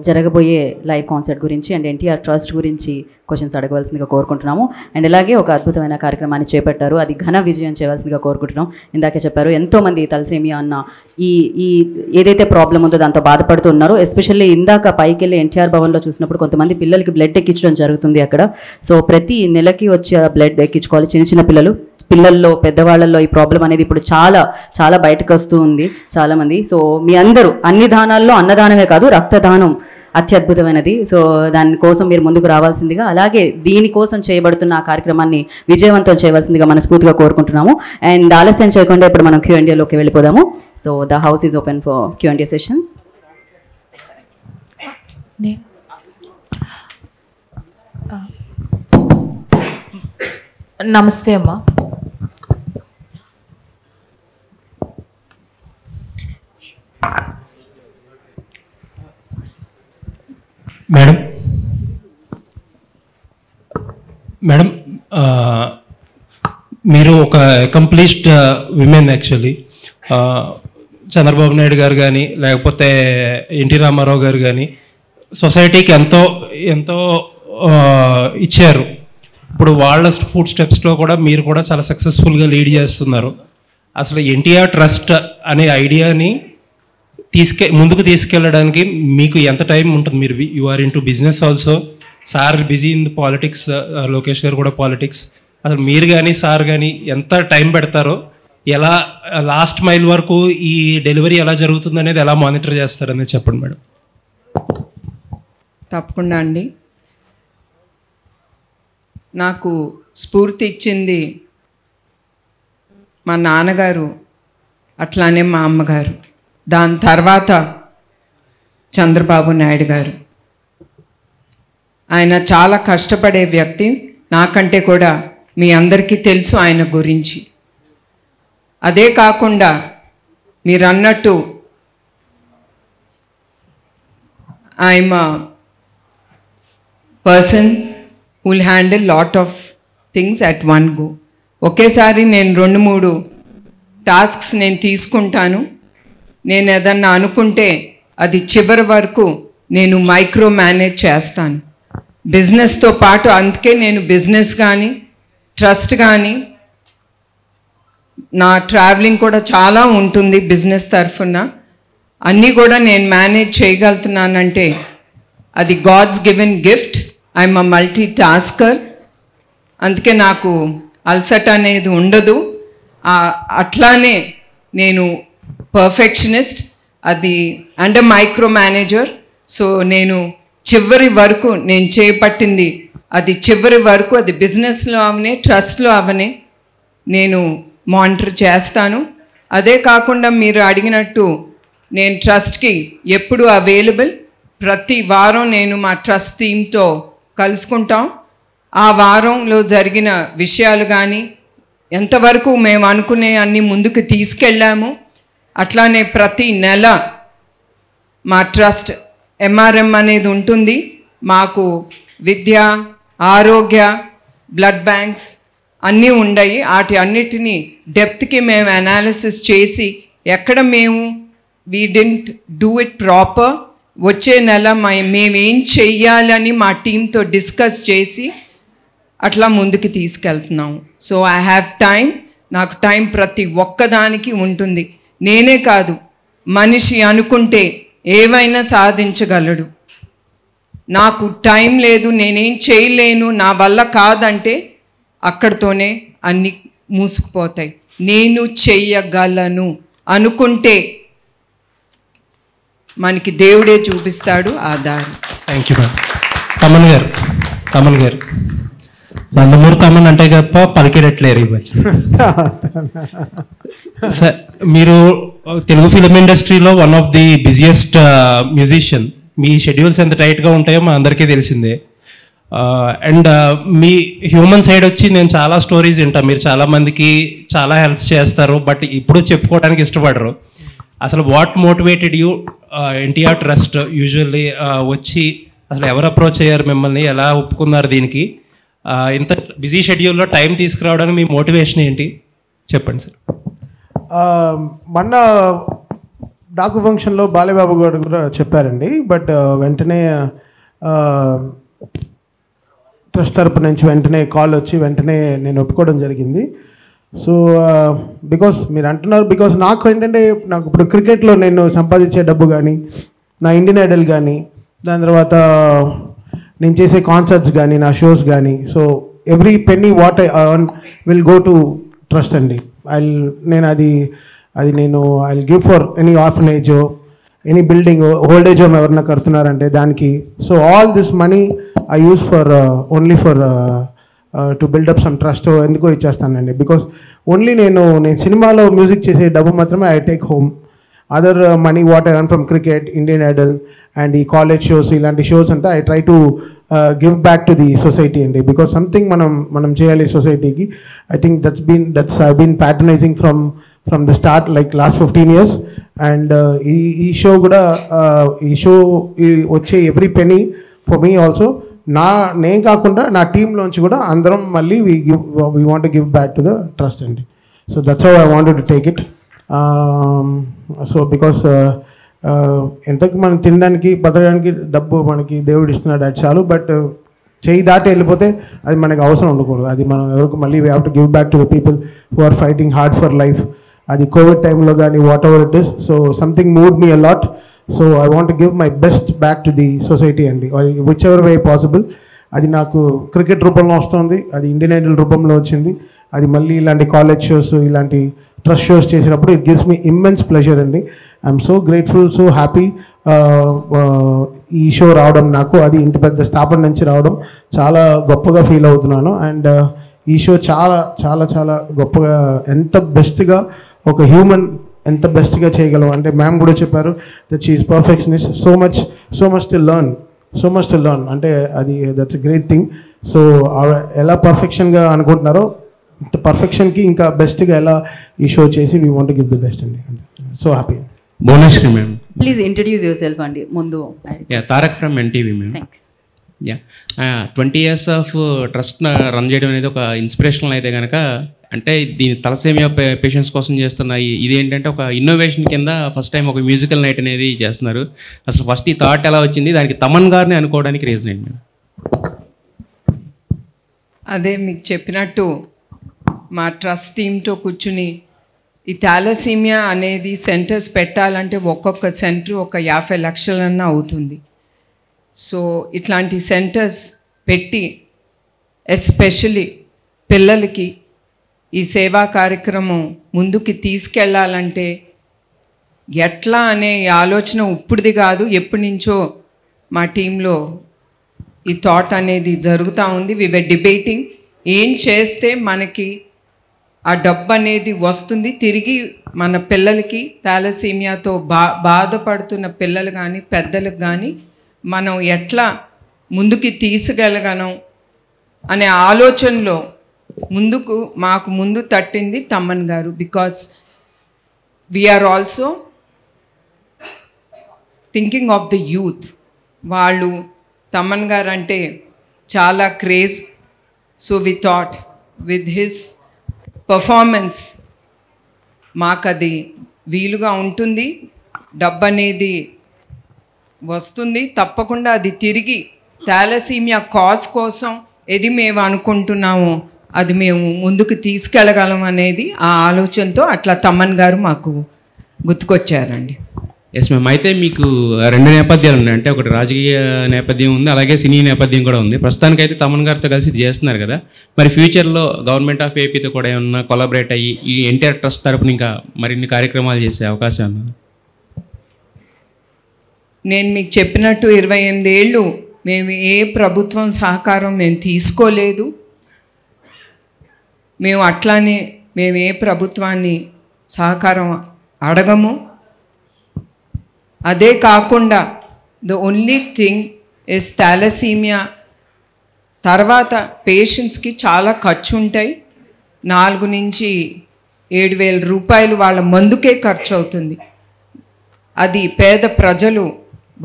జరగబోయే లైవ్ కాన్సర్ట్ గురించి అండ్ ఎన్టీఆర్ ట్రస్ట్ గురించి క్వశ్చన్స్ అడగవలసిందిగా కోరుకుంటున్నాము. అండ్ అలాగే ఒక అద్భుతమైన కార్యక్రమాన్ని చేపట్టారు, అది ఘన విజయం చేయవలసిందిగా కోరుకుంటున్నాం. ఇందాకే చెప్పారు, ఎంతోమంది తలసేమియా అన్న ఈ ఏదైతే ప్రాబ్లం ఉందో దాంతో బాధపడుతున్నారు. ఎస్పెషల్లీ ఇందాక పైకి వెళ్ళి ఎన్టీఆర్ భవన్లో చూసినప్పుడు కొంతమంది పిల్లలకి బ్లడ్ ఎక్కించడం జరుగుతుంది అక్కడ. సో ప్రతి నెలకి వచ్చి బ్లడ్ ఎక్కించుకోవాలి. చిన్న పిల్లల్లో పెద్దవాళ్ళల్లో ఈ ప్రాబ్లం అనేది ఇప్పుడు చాలా బయటకు వస్తూ ఉంది చాలామంది. సో మీ అందరూ అన్ని దానాల్లో అన్నదానమే కాదు, రక్తదానం అత్యద్భుతమైనది. సో దానికోసం మీరు ముందుకు రావాల్సిందిగా, అలాగే దీనికోసం చేయబడుతున్న ఆ కార్యక్రమాన్ని విజయవంతం చేయవలసిందిగా మనస్ఫూర్తిగా కోరుకుంటున్నాము. అండ్ ఆలస్యం చేయకుండా ఇప్పుడు మనం Q&Aలోకి వెళ్ళిపోదాము. So the house is open for Q&A session. నమస్తే అమ్మా. మేడం మేడం మీరు ఒక accomplished women actually. Chandrababu Naidu గారు కానీ లేకపోతే ఎన్టీ రామారావు గారు కానీ సొసైటీకి ఎంతో ఎంతో ఇచ్చారు. ఇప్పుడు వాళ్ళ ఫుడ్ స్టెప్స్లో కూడా మీరు కూడా చాలా సక్సెస్ఫుల్గా లీడ్ చేస్తున్నారు. అసలు ఎన్టీఆర్ ట్రస్ట్ అనే ఐడియాని ముందుకు తీసుకెళ్ళడానికి మీకు ఎంత టైం ఉంటుంది? మీరు you are in to business also, sir busy in the politics, Lokesh garu కూడా పాలిటిక్స్. అసలు మీరు కానీ సార్ కానీ ఎంత టైం పెడతారో, ఎలా లాస్ట్ మైల్ వరకు ఈ డెలివరీ ఎలా జరుగుతుంది అనేది ఎలా మానిటర్ చేస్తారనేది చెప్పండి మేడం. తప్పకుండా అండి. నాకు స్ఫూర్తి ఇచ్చింది మా నాన్నగారు, అట్లానే మా అమ్మగారు, దాని తర్వాత చంద్రబాబు నాయుడు గారు. ఆయన చాలా కష్టపడే వ్యక్తి, నాకంటే కూడా మీ అందరికీ తెలుసు ఆయన గురించి. అదే కాకుండా మీరు అన్నట్టు I'm person who will handle lot of things at one go. ఒకేసారి నేను 2-3 టాస్క్స్ నేను తీసుకుంటాను. నేను ఏదన్నా అనుకుంటే అది చివరి వరకు నేను మైక్రో మేనేజ్ చేస్తాను బిజినెస్తో పాటు. అందుకే నేను బిజినెస్ కానీ ట్రస్ట్ కానీ, నా ట్రావెలింగ్ కూడా చాలా ఉంటుంది బిజినెస్ తరఫున. అన్నీ కూడా నేను మేనేజ్ చేయగలుగుతున్నానంటే అది god's given gift. I'm a multitasker. అందుకే నాకు అలసట అనేది ఉండదు. అట్లానే నేను పర్ఫెక్షనిస్ట్, అది అండ్ మైక్రో మేనేజర్. సో నేను చివరి వరకు నేను చేపట్టింది అది చివరి వరకు, అది బిజినెస్లో అవనే ట్రస్ట్లో అవనే నేను మానిటర్ చేస్తాను. అదే కాకుండా మీరు అడిగినట్టు నేను ట్రస్ట్కి ఎప్పుడు అవైలబుల్. ప్రతి వారం నేను మా ట్రస్ట్ టీమ్తో కలుసుకుంటాం. ఆ వారంలో జరిగిన విషయాలు కానీ, ఎంతవరకు మేము అనుకునే అన్ని ముందుకు తీసుకెళ్ళాము. అట్లానే ప్రతి నెల మా ట్రస్ట్ ఎంఆర్ఎం అనేది ఉంటుంది. మాకు విద్య, ఆరోగ్య, బ్లడ్ బ్యాంక్స్ అన్నీ ఉన్నాయి. వాటి అన్నిటినీ డెప్త్కి మేము అనాలిసిస్ చేసి ఎక్కడ మేము we didn't do it proper, వచ్చే నెల మేమేం చెయ్యాలని మా టీంతో డిస్కస్ చేసి అట్లా ముందుకు తీసుకెళ్తున్నాము. So I have time. నాకు టైం ప్రతి ఒక్కదానికి ఉంటుంది. నేనే కాదు, మనిషి అనుకుంటే ఏవైనా సాధించగలడు. నాకు టైం లేదు, నేనేం చేయలేను, నా వల్ల కాదంటే అక్కడితోనే అన్నీ మూసుకుపోతాయి. నేను చెయ్యగలను అనుకుంటే మనకి దేవుడే చూపిస్తాడు ఆ దారి. Thank you madam. తమన్ గారు నందమూరి తమన్ అంటే తప్ప పలికేటట్లేరు ఈ మధ్య. సార్, మీరు తెలుగు ఫిలిం ఇండస్ట్రీలో one of the busiest musician. Me schedules ఎంత టైట్గా ఉంటాయో మా అందరికీ తెలిసిందే. అండ్ మీ హ్యూమన్ సైడ్ వచ్చి నేను చాలా స్టోరీస్ వింటాను. మీరు చాలామందికి చాలా హెల్ప్ చేస్తారు, బట్ ఇప్పుడు చెప్పుకోవడానికి ఇష్టపడరు. అసలు what motivated you NTR trust usually వచ్చి అసలు ఎవరు అప్రోచ్ అయ్యారు మిమ్మల్ని, ఎలా ఒప్పుకున్నారు దీనికి? ఇంత బిజీ షెడ్యూల్లో టైం తీసుకురావడానికి మీ మోటివేషన్ ఏంటి చెప్పండి సార్. మొన్న డాకు ఫంక్షన్లో బాలయ్యబాబు గారు కూడా చెప్పారండి. బట్ వెంటనే ట్రస్ట్ తరపు నుంచి వెంటనే కాల్ వచ్చి వెంటనే నేను ఒప్పుకోవడం జరిగింది. సో బికాస్ మీరు అంటున్నారు, బికాస్ నాకు ఏంటంటే నాకు ఇప్పుడు క్రికెట్లో నేను సంపాదించే డబ్బు కానీ, నా ఇండియన్ ఐడల్ కానీ, దాని తర్వాత నేను చేసే కాన్సర్ట్స్ కానీ, నా షోస్ కానీ, so every penny what I earn will go to trust అండి. నేను I give for any orphanage, any building, old age home ఎవరన్నా కడుతున్నారంటే దానికి. So all this money I use for only for to build up some trust. ఎందుకో ఇచ్చేస్తానండి. Because only నేను సినిమాలో music చేసే డబ్బు మాత్రమే I take home. Other money what I earn from cricket, Indian Idol and ఈ కాలేజ్ షోస్, ఇలాంటి shows అంతా I try to give back to the society అండి. బికాస్ సంథింగ్ మనం చేయాలి సొసైటీకి. I think that's I been patronising from the start, like last 15 years. And ఈ show కూడా వచ్చే every penny for me also నేను కాకుండా నా టీంలోంచి కూడా అందరం మళ్ళీ we want give back to the trust అండి. So that's how I wanted to take it. So because ఎంతకు మనం తినడానికి బతకడానికి డబ్బు మనకి దేవుడు ఇస్తున్నాడు, అది చాలు. బట్ చేయి దాటి వెళ్ళిపోతే అది మనకు అవసరం ఉండకూడదు. అది మనం ఎవరికి మళ్ళీ we have to give back to the people who are fighting hard for life. అది కోవిడ్ టైంలో కానీ whatever it is. So something moved me a lot. So I want to give my best back to the society అండి, whichever way possible. అది నాకు cricket రూపంలో వస్తుంది, అది Indian Idol రూపంలో వచ్చింది, అది మళ్ళీ ఇలాంటి కాలేజ్ షోస్ ఇలాంటి ట్రస్ట్ షోస్ చేసినప్పుడు it gives me immense pleasure అండి. I'm so grateful, so happy ఈ షో రావడం నాకు. అది ఇంత పెద్ద స్థాపన నుంచి రావడం చాలా గొప్పగా ఫీల్ అవుతున్నాను. అండ్ ఈ షో చాలా చాలా చాలా గొప్పగా, ఎంత బెస్ట్గా ఒక హ్యూమన్ ఎంత బెస్ట్గా చేయగలం అంటే మ్యామ్ కూడా చెప్పారు that she is perfectionist. So much to learn అంటే అది that's a great thing. So ఎలా పర్ఫెక్షన్గా అనుకుంటున్నారో ఇంత పర్ఫెక్షన్కి ఇంకా బెస్ట్గా ఎలా ఈ షో చేసి we want give the best అండి. So happy. Bhuvaneswari ma'am, please introduce your self ముందు. Tarak from NTV ma'am. Thanks. 20 years of trust run చేయడం అనేది ఒక ఇన్స్పిరేషనల్ అయితే కనుక, అంటే దీని తలసేమియా పేషెంట్స్ కోసం చేస్తున్న ఇది ఏంటంటే ఒక ఇన్నోవేషన్ కింద ఫస్ట్ టైం ఒక మ్యూజికల్ నైట్ అనేది చేస్తున్నారు. అసలు ఫస్ట్ ఈ థాట్ ఎలా వచ్చింది, దానికి తమన్ గారిని అనుకోవడానికి రీజన్ ఏంటి మ్యామ్? అదే మీకు చెప్పినట్టు మా ట్రస్ట్ టీంతో కూర్చుని ఈ థాలసీమియా అనేది సెంటర్స్ పెట్టాలంటే ఒక్కొక్క సెంటర్ ఒక 50 లక్షలన్నా అవుతుంది. సో ఇట్లాంటి సెంటర్స్ పెట్టి ఎస్పెషలీ పిల్లలకి ఈ సేవా కార్యక్రమం ముందుకి తీసుకెళ్ళాలంటే ఎట్లా అనే ఆలోచన ఇప్పుడుది కాదు, ఎప్పటి నుంచో మా టీంలో ఈ థాట్ అనేది జరుగుతూ ఉంది. వి వర్ డిబేటింగ్ ఏం చేస్తే మనకి ఆ డబ్బు అనేది వస్తుంది తిరిగి మన పిల్లలకి, థాలసీమియాతో బాధపడుతున్న పిల్లలు కానీ పెద్దలకు కానీ మనం ఎట్లా ముందుకి తీసుకెళ్ళగలం అనే ఆలోచనలో మాకు ముందు తట్టింది Thaman garu. Because we are also thinking of the youth. వాళ్ళు తమ్మన్ గారు అంటే చాలా craze. So we thought with his performance మాకు అది వీలుగా ఉంటుంది, డబ్బు అనేది వస్తుంది, తప్పకుండా అది తిరిగి థాలసీమియా కాజ్ కోసం ఏది మేము అనుకుంటున్నామో అది మేము ముందుకు తీసుకెళ్ళగలం అనేది ఆ ఆలోచనతో అట్లా తమ్మన్ గారు మాకు గుర్తుకొచ్చారండి. Yes ma'am. అయితే మీకు 2 నేపథ్యాలు ఉన్నాయి, అంటే ఒకటి రాజకీయ నేపథ్యం ఉంది, అలాగే సినీ నేపథ్యం కూడా ఉంది. ప్రస్తుతానికైతే తమన్ గారితో కలిసి ఇది చేస్తున్నారు కదా, మరి ఫ్యూచర్లో గవర్నమెంట్ ఆఫ్ ఏపీతో కూడా ఏమన్నా కొలాబరేట్ అయ్యి ఈ ఎన్టీఆర్ ట్రస్ట్ తరపున ఇంకా మరిన్ని కార్యక్రమాలు చేసే అవకాశం ఉంది? నేను మీకు చెప్పినట్టు 28 ఏళ్ళు మేము ఏ ప్రభుత్వం సహకారం మేము తీసుకోలేదు. మేము అట్లానే మేము ఏ ప్రభుత్వాన్ని సహకారం అడగము. అదే కాకుండా the only thing is thalassemia తర్వాత పేషెంట్స్కి చాలా ఖర్చు ఉంటాయి. 4 నుంచి 7,000 రూపాయలు వాళ్ళ మందుకే ఖర్చు అవుతుంది. అది పేద ప్రజలు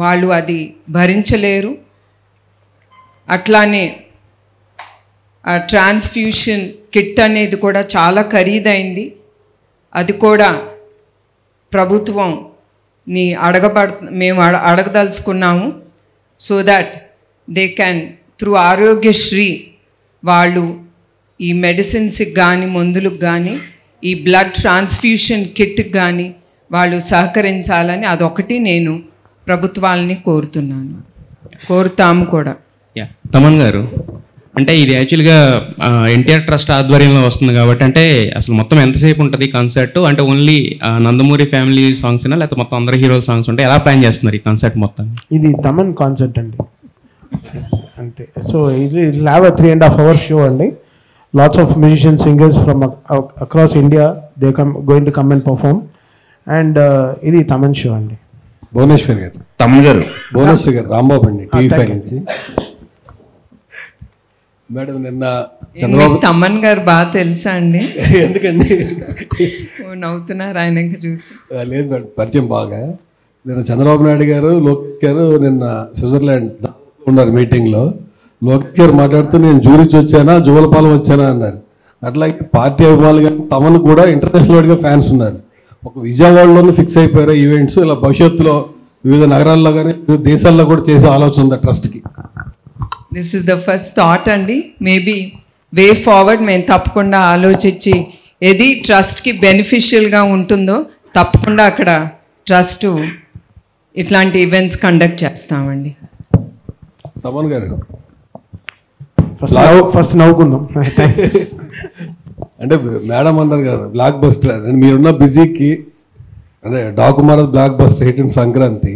వాళ్ళు అది భరించలేరు. అట్లానే ఆ ట్రాన్స్ఫ్యూషన్ కిట్ అనేది కూడా చాలా ఖరీదైంది. అది కూడా ప్రభుత్వంని మేము అడగదలుచుకున్నాము. So that they can through Aarogyasri వాళ్ళు ఈ మెడిసిన్స్కి కానీ మందులకు కానీ ఈ బ్లడ్ ట్రాన్స్ఫ్యూషన్ కిట్కి కానీ వాళ్ళు సహకరించాలని అదొకటి నేను ప్రభుత్వాలని కోరుతాము కూడా. తమన్ గారు, అంటే ఇది యాక్చువల్గా ఎన్టీఆర్ ట్రస్ట్ ఆధ్వర్యంలో వస్తుంది కాబట్టి, అంటే అసలు మొత్తం ఎంతసేపు ఉంటుంది కాన్సర్ట్? అంటే ఓన్లీ నందమూరి ఫ్యామిలీ సాంగ్స్నా లేకపోతే మొత్తం అందరు హీరోల సాంగ్స్ ఉంటాయి? ఎలా ప్లాన్ చేస్తున్నారు ఈ కాన్సర్ట్ మొత్తం? ఇది తమన్ కాన్సర్ట్ అండి అంతే. సో ఇది హ్యావ్ 3.5 hours షో అండి. Lots of musician singers from across India they going to come and perform. And ఇది తమన్ షో అండి. భువనేశ్వర్ గారు, తమన్ గారు, భువనేశ్వర్ గారు, రాంబాబు అండి, టీవీ5 నుంచి. మేడం నిన్న చంద్రబాబు తమన్ గారు బాగా తెలుసా అండి? ఎందుకండి నవ్వుతున్నారు ఆయన ఇంకా చూసి? లేదు మేడం, పరిచయం బాగా. నిన్న చంద్రబాబు నాయుడు గారు, లోకేష్ గారు నిన్న స్విట్జర్లాండ్ ఉన్నారు మీటింగ్లో. లోకేష్ గారు మాట్లాడుతూ నేను జూరిచ్ వచ్చానా, జువలపాలెం వచ్చానా అన్నారు. అట్లాగే పార్టీ అభిమానులు కానీ తమను కూడా ఇంటర్నేషనల్గా ఫ్యాన్స్ ఉన్నారు. ఒక విజయవాడలోనే ఫిక్స్ అయిపోయారు ఈవెంట్స్. ఇలా భవిష్యత్తులో వివిధ నగరాల్లో కానీ వివిధ దేశాల్లో కూడా చేసే ఆలోచన ఉంది ట్రస్ట్కి. This is the first thought అండి. మేబీ వే ఫార్వర్డ్ మేము తప్పకుండా ఆలోచించి ఏది ట్రస్ట్కి బెనిఫిషియల్గా ఉంటుందో తప్పకుండా అక్కడ ట్రస్ట్ ఇట్లాంటి ఈవెంట్స్ కండక్ట్ చేస్తామండి. తమన్ గారు ఫస్ట్ నవ్వుకుందాం. అంటే మేడం అన్నారు కదా బ్లాక్ బస్టర్, మీరున్న బిజీకి అంటే డాకుమారత్ blockbuster hit in Sankranti,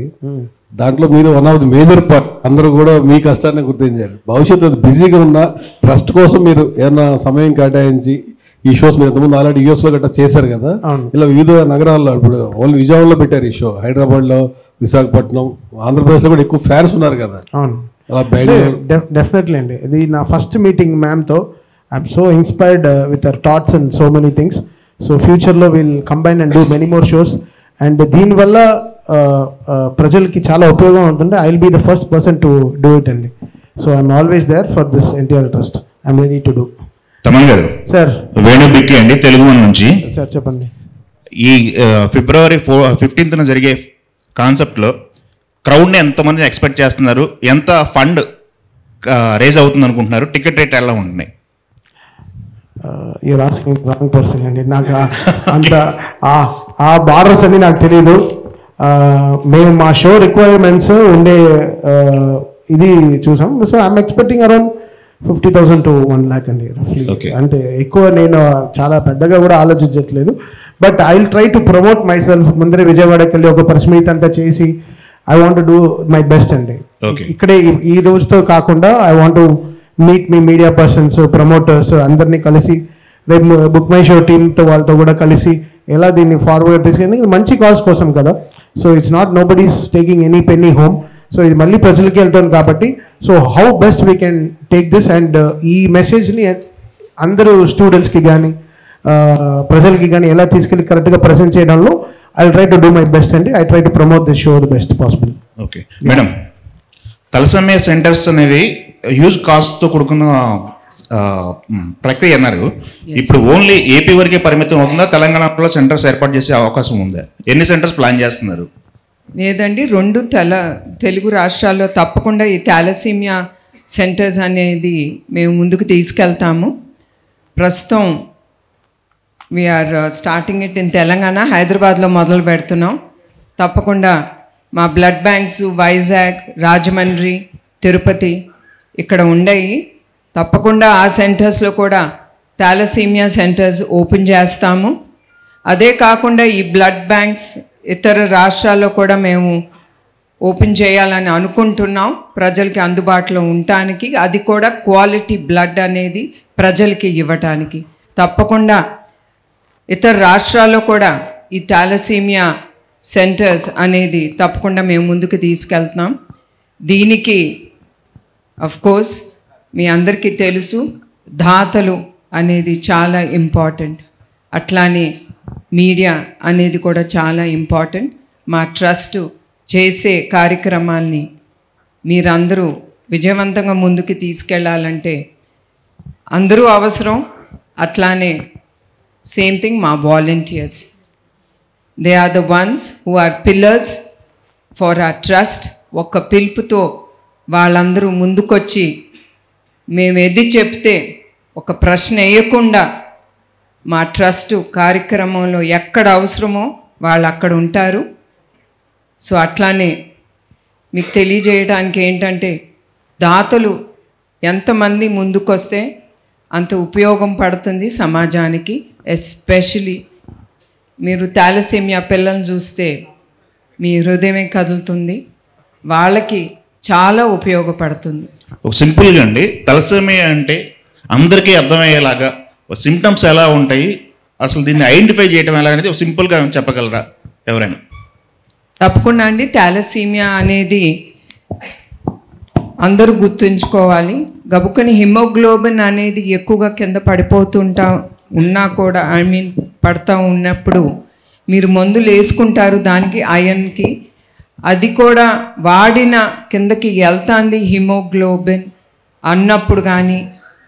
దాంట్లో మీరు one of the major part. అందరూ కూడా మీ కష్టాన్ని గుర్తించారు. భవిష్యత్తు బిజీగా ఉన్న ట్రస్ట్ కోసం మీరు ఏమన్నా సమయం కేటాయించి ఈ షోస్ మీరు ఇంతకుముందు ఆల్రెడీ యూఎస్లో గట్రా చేశారు కదా, ఇలా వివిధ నగరాల్లో, ఇప్పుడు ఓన్లీ విజయవాడలో పెట్టారు ఈ షో, హైదరాబాద్లో, విశాఖపట్నం, ఆంధ్రప్రదేశ్లో కూడా ఎక్కువ ఫ్యాన్స్ ఉన్నారు కదా. అలా బెంగళూరు. డెఫినెట్లీ అండి, ఇది నా ఫస్ట్ మీటింగ్ మ్యామ్తో. I'm so inspired with our thoughts and so many things. So ఫ్యూచర్లో will combine and do many more shows. And దీనివల్ల ప్రజలకి చాలా ఉపయోగం ఉంటుంది. I will be the first person to do it అండి. So I'm always there for this NTR trust. I'm ready to do. Thaman garu, sir Venu బిక్కి అండి, తెలుగు నుంచి. Sir చెప్పండి. ఈ ఫిబ్రవరి 15న జరిగే కాన్సెప్ట్లో క్రౌడ్ని ఎంతమంది ఎక్స్పెక్ట్ చేస్తున్నారు? ఎంత ఫండ్ రేజ్ అవుతుంది అనుకుంటున్నారు? టికెట్ రేట్ ఎలా ఉంటున్నాయి? యూర్ ఆస్కింగ్ రాంగ్ పర్సన్ అండి. నాకు అంత ఆ బార్డర్స్ అన్ని నాకు తెలియదు. మేము మా షో రిక్వైర్మెంట్స్ ఉండే ఇది చూసాం. So I'm expecting around 50,000 to 1 lakh అండి రఫ్లీ. అంతే, ఎక్కువ నేను చాలా పెద్దగా కూడా ఆలోచించట్లేదు. But I will try to promote my self. ముందరే విజయవాడకి వెళ్ళి ఒక ప్రెస్ మీట్ అంతా చేసి I want to do my best అండి. ఇక్కడే ఈ రోజుతో కాకుండా ఐ వాంట్ టు మీట్ మీ మీడియా పర్సన్స్, ప్రమోటర్స్ అందరినీ కలిసి, రేపు బుక్ మై షో టీమ్తో వాళ్ళతో కూడా కలిసి ఎలా దీన్ని ఫార్వర్డ్ తీసుకెళ్ళి, మంచి కాజ్ కోసం కదా. So it's not nobody's taking any penny home. సో ఇది మళ్ళీ ప్రజలకి వెళ్తుంది కాబట్టి, so how best we can take this and ఈ మెసేజ్ని అందరూ స్టూడెంట్స్కి కానీ ప్రజలకి కానీ ఎలా తీసుకెళ్ళి కరెక్ట్గా ప్రజెంట్ చేయడంలో I will try to do my best అండి. I try to promote this show the best possible. Okay madam, thalassemia centres అనేవి హ్యూజ్ కాస్ట్తో కూడుకున్న ప్రక్రియ అన్నారు. ఇప్పుడు ఓన్లీ ఏపీ వరకే పరిమితం అవుతుందా? తెలంగాణలో సెంటర్స్ ఏర్పాటు చేసే అవకాశం ఉందా? ఎన్ని సెంటర్స్ ప్లాన్ చేస్తున్నారు? లేదండి, 2 తెలుగు రాష్ట్రాల్లో తప్పకుండా ఈ థాలసీమియా సెంటర్స్ అనేది మేము ముందుకు తీసుకెళ్తాము. ప్రస్తుతం we are starting it in Telangana, హైదరాబాద్లో మొదలు పెడుతున్నాం. తప్పకుండా మా బ్లడ్ బ్యాంక్స్ వైజాగ్, రాజమండ్రి, తిరుపతి ఇక్కడ ఉండయి. తప్పకుండా ఆ సెంటర్స్లో కూడా థాలసీమియా సెంటర్స్ ఓపెన్ చేస్తాము. అదే కాకుండా ఈ బ్లడ్ బ్యాంక్స్ ఇతర రాష్ట్రాల్లో కూడా మేము ఓపెన్ చేయాలని అనుకుంటున్నాం, ప్రజలకి అందుబాటులో ఉండటానికి. అది కూడా క్వాలిటీ బ్లడ్ అనేది ప్రజలకి ఇవ్వటానికి. తప్పకుండా ఇతర రాష్ట్రాల్లో కూడా ఈ థాలసీమియా సెంటర్స్ అనేది తప్పకుండా మేము ముందుకు తీసుకెళ్తున్నాం. దీనికి కోర్స్ మీ అందరికీ తెలుసు, దాతలు అనేది చాలా ఇంపార్టెంట్. అట్లానే మీడియా అనేది కూడా చాలా ఇంపార్టెంట్. మా ట్రస్ట్ చేసే కార్యక్రమాల్ని మీరందరూ విజయవంతంగా ముందుకు తీసుకెళ్ళాలంటే అందరూ అవసరం. అట్లానే సేమ్ థింగ్ మా volunteers, they are the ones who are pillars for our trust. ఒక్క పిలుపుతో వాళ్ళందరూ ముందుకొచ్చి మేము ఎది చెప్తే ఒక ప్రశ్న వేయకుండా మా ట్రస్ట్ కార్యక్రమంలో ఎక్కడ అవసరమో వాళ్ళు అక్కడ ఉంటారు. సో అట్లానే మీకు తెలియజేయడానికి ఏంటంటే, దాతలు ఎంతమంది ముందుకొస్తే అంత ఉపయోగం పడుతుంది సమాజానికి. ఎస్పెషలీ మీరు థాలసీమియా పిల్లల్ని చూస్తే మీ హృదయమే కదులుతుంది, వాళ్ళకి చాలా ఉపయోగపడుతుంది. ఒక సింపుల్గా అండి, తలసేమియా అంటే అందరికీ అర్థమయ్యేలాగా సిమ్టమ్స్ ఎలా ఉంటాయి, అసలు దీన్ని ఐడెంటిఫై చేయడం ఎలా అనేది సింపుల్గా చెప్పగలరా ఎవరైనా? తప్పకుండా అండి. థాలసీమియా అనేది అందరూ గుర్తుంచుకోవాలి. గబుక్కని హిమోగ్లోబిన్ అనేది ఎక్కువగా కింద ఉన్నా కూడా పడతా ఉన్నప్పుడు మీరు మందులు వేసుకుంటారు దానికి ఐరన్కి, అది కూడా వాడిన కిందకి వెళ్తాంది హిమోగ్లోబిన్ అన్నప్పుడు కానీ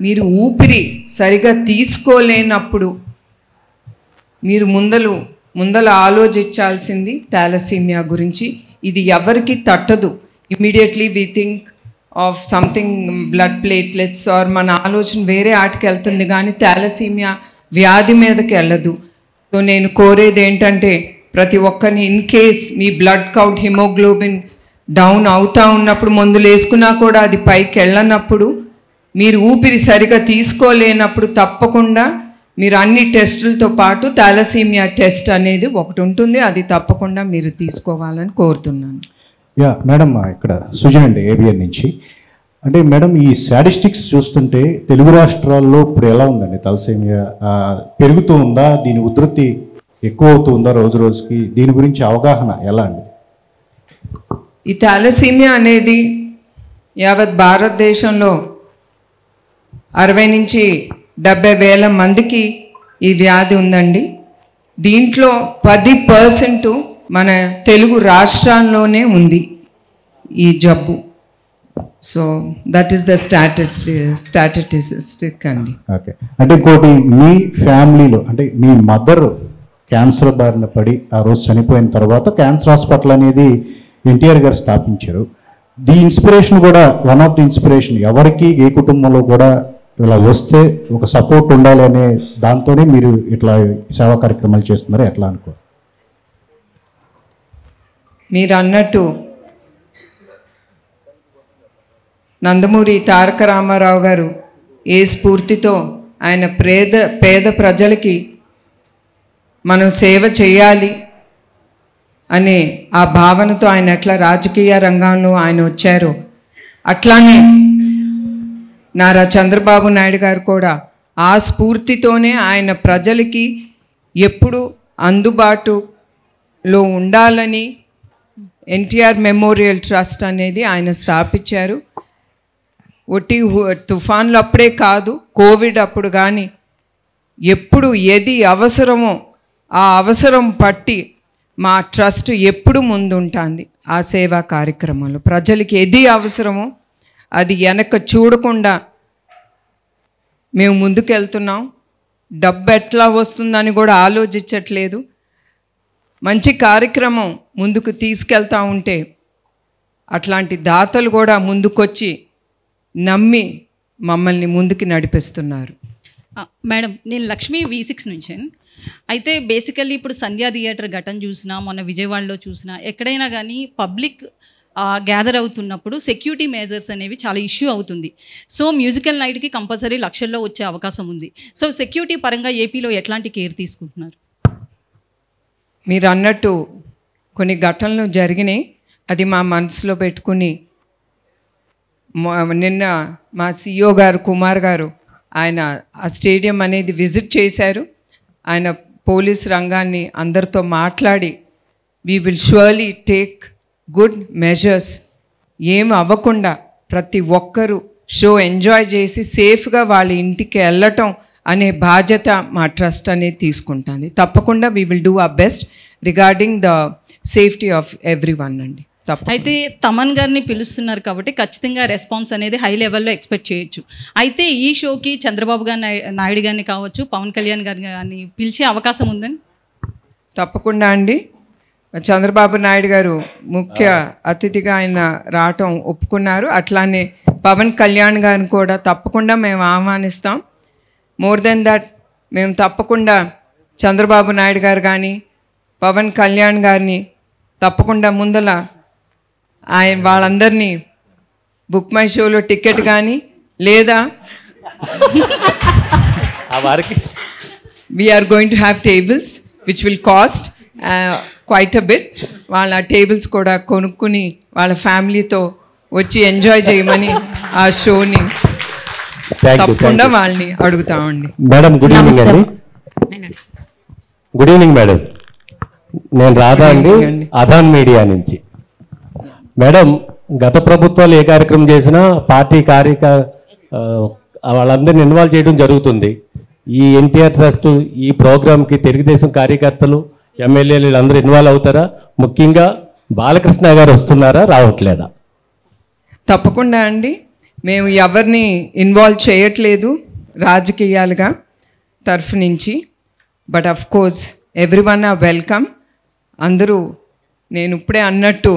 మీరు ఊపిరి సరిగా తీసుకోలేనప్పుడు మీరు ముందల ఆలోచించాల్సింది థాలసీమియా గురించి. ఇది ఎవరికి తట్టదు. Immediately we think of something blood platelets or మన ఆలోచన వేరే ఆటకి వెళ్తుంది కానీ థాలసీమియా వ్యాధి మీదకి వెళ్ళదు. సో నేను కోరేది ఏంటంటే ప్రతి ఒక్కరిని in case me blood count haemoglobin down అవుతూ ఉన్నప్పుడు మందులు వేసుకున్నా కూడా అది పైకి వెళ్ళనప్పుడు మీరు ఊపిరి సరిగా తీసుకోలేనప్పుడు తప్పకుండా మీరు అన్ని టెస్టులతో పాటు థాలసీమియా టెస్ట్ అనేది ఒకటి ఉంటుంది, అది తప్పకుండా మీరు తీసుకోవాలని కోరుతున్నాను. యా మేడం, ఇక్కడ సుజన్ అండి ఏబిఎన్ నుంచి. అంటే మేడం ఈ స్టాటిస్టిక్స్ చూస్తుంటే తెలుగు రాష్ట్రాల్లో ఇప్పుడు ఎలా ఉందండి? థాలసీమియా పెరుగుతూ ఉందా? దీని ఉధృతి ఎక్కువ అవుతుందా రోజు రోజుకి? దీని గురించి అవగాహన ఎలా అండి? ఈ థాలసీమియా అనేది యావత్ భారతదేశంలో 60 నుంచి 70 వేల మందికి ఈ వ్యాధి ఉందండి. దీంట్లో 10% మన తెలుగు రాష్ట్రాల్లోనే ఉంది ఈ జబ్బు. So that is the statistic అండి. ఓకే, అంటే ఇంకోటి మీ ఫ్యామిలీలో అంటే మీ మదర్ క్యాన్సర్ బారిన పడి ఆ రోజు చనిపోయిన తర్వాత క్యాన్సర్ హాస్పిటల్ అనేది ఎన్టీఆర్ గారు స్థాపించారు. ది ఇన్స్పిరేషన్ కూడా వన్ ఆఫ్ ది ఇన్స్పిరేషన్ ఎవరికి ఏ కుటుంబంలో కూడా ఇలా వస్తే ఒక సపోర్ట్ ఉండాలి అనే దాంతోనే మీరు ఇట్లా సేవా కార్యక్రమాలు చేస్తున్నారు. ఎట్లా అనుకో మీరు అన్నట్టు నందమూరి తారక రామారావు గారు ఏ స్ఫూర్తితో ఆయన పేద ప్రజలకి మనం సేవ చేయాలి అనే ఆ భావనతో ఆయన ఎట్లా రాజకీయ రంగంలో ఆయన వచ్చారో అట్లానే నారా చంద్రబాబు నాయుడు గారు కూడా ఆ స్ఫూర్తితోనే ఆయన ప్రజలకి ఎప్పుడు అందుబాటులో ఉండాలని ఎన్టీఆర్ మెమోరియల్ ట్రస్ట్ అనేది ఆయన స్థాపించారు. ఒట్టి తుఫాన్లు అప్పుడే కాదు, కోవిడ్ అప్పుడు కానీ ఎప్పుడు ఏది అవసరమో ఆ అవసరం పట్టి మా ట్రస్ట్ ఎప్పుడు ముందుంటుంది ఆ సేవా కార్యక్రమంలో. ప్రజలకి ఏది అవసరమో అది వెనక చూడకుండా మేము ముందుకెళ్తున్నాం. డబ్బు ఎట్లా వస్తుందని కూడా ఆలోచించట్లేదు. మంచి కార్యక్రమం ముందుకు తీసుకెళ్తా ఉంటే అట్లాంటి దాతలు కూడా ముందుకొచ్చి నమ్మి మమ్మల్ని ముందుకు నడిపిస్తున్నారు. మేడం, నేను లక్ష్మీ V6 నుంచి. అయితే బేసికల్లీ ఇప్పుడు సంధ్యా థియేటర్ ఘటన చూసినా, మొన్న విజయవాడలో చూసినా, ఎక్కడైనా కానీ పబ్లిక్ గ్యాదర్ అవుతున్నప్పుడు సెక్యూరిటీ మెజర్స్ అనేవి చాలా ఇష్యూ అవుతుంది. సో మ్యూజికల్ నైట్కి కంపల్సరీ లక్షల్లో వచ్చే అవకాశం ఉంది. సో సెక్యూరిటీ పరంగా ఏపీలో ఎట్లాంటి కేర్ తీసుకుంటున్నారు? మీరు అన్నట్టు కొన్ని ఘటనలు జరిగినాయి, అది మా మనసులో పెట్టుకుని నిన్న మా CEO గారు కుమార్ గారు ఆయన ఆ స్టేడియం అనేది విజిట్ చేశారు. ఆయన పోలీస్ రంగాన్ని అందరితో మాట్లాడి we will surely take good measures, ఏం అవ్వకుండా ప్రతి ఒక్కరూ షో ఎంజాయ్ చేసి సేఫ్గా వాళ్ళ ఇంటికి వెళ్ళటం అనే బాధ్యత మా ట్రస్ట్ అనేది తీసుకుంటుంది. తప్పకుండా we will do our best regarding the safety of every one అండి. అయితే తమన్ గారిని పిలుస్తున్నారు కాబట్టి ఖచ్చితంగా రెస్పాన్స్ అనేది హై లెవెల్లో ఎక్స్పెక్ట్ చేయొచ్చు. అయితే ఈ షోకి చంద్రబాబు గారు నాయుడు గారిని కావచ్చు, పవన్ కళ్యాణ్ గారిని కానీ పిలిచే అవకాశం ఉందని? తప్పకుండా అండి. చంద్రబాబు నాయుడు గారు ముఖ్య అతిథిగా ఆయన రావటం ఒప్పుకున్నారు. అట్లానే పవన్ కళ్యాణ్ గారిని కూడా తప్పకుండా మేము ఆహ్వానిస్తాం. మోర్ దెన్ దట్ మేము తప్పకుండా చంద్రబాబు నాయుడు గారు కానీ పవన్ కళ్యాణ్ గారిని తప్పకుండా ముందల ఆయన వాళ్ళందరినీ బుక్ మై షోలో టికెట్ కానీ లేదా we are going to have tables which will cost quite a bit. వాళ్ళ టేబుల్స్ కూడా కొనుక్కుని వాళ్ళ ఫ్యామిలీతో వచ్చి ఎంజాయ్ చేయమని ఆ షోని తప్పకుండా వాళ్ళని అడుగుతామండి. మేడం గుడ్ ఈవినింగ్ అండి. గుడ్ ఈవినింగ్ మేడం, నేను రాధా అండి, అధాన్ మీడియా నుంచి. మేడం, గత ప్రభుత్వాలు ఏ కార్యక్రమం చేసినా పార్టీ వాళ్ళందరినీ ఇన్వాల్వ్ చేయడం జరుగుతుంది. ఈ ఎన్టీఆర్ ట్రస్ట్ ఈ ప్రోగ్రామ్కి తెలుగుదేశం కార్యకర్తలు ఎమ్మెల్యేలు వీళ్ళందరూ ఇన్వాల్వ్ అవుతారా? ముఖ్యంగా బాలకృష్ణ గారు వస్తున్నారా, రావట్లేదా? తప్పకుండా అండి. మేము ఎవరిని ఇన్వాల్వ్ చేయట్లేదు రాజకీయాలుగా తరఫు నుంచి. But of course everyone are welcome. అందరూ నేను ఇప్పుడే అన్నట్టు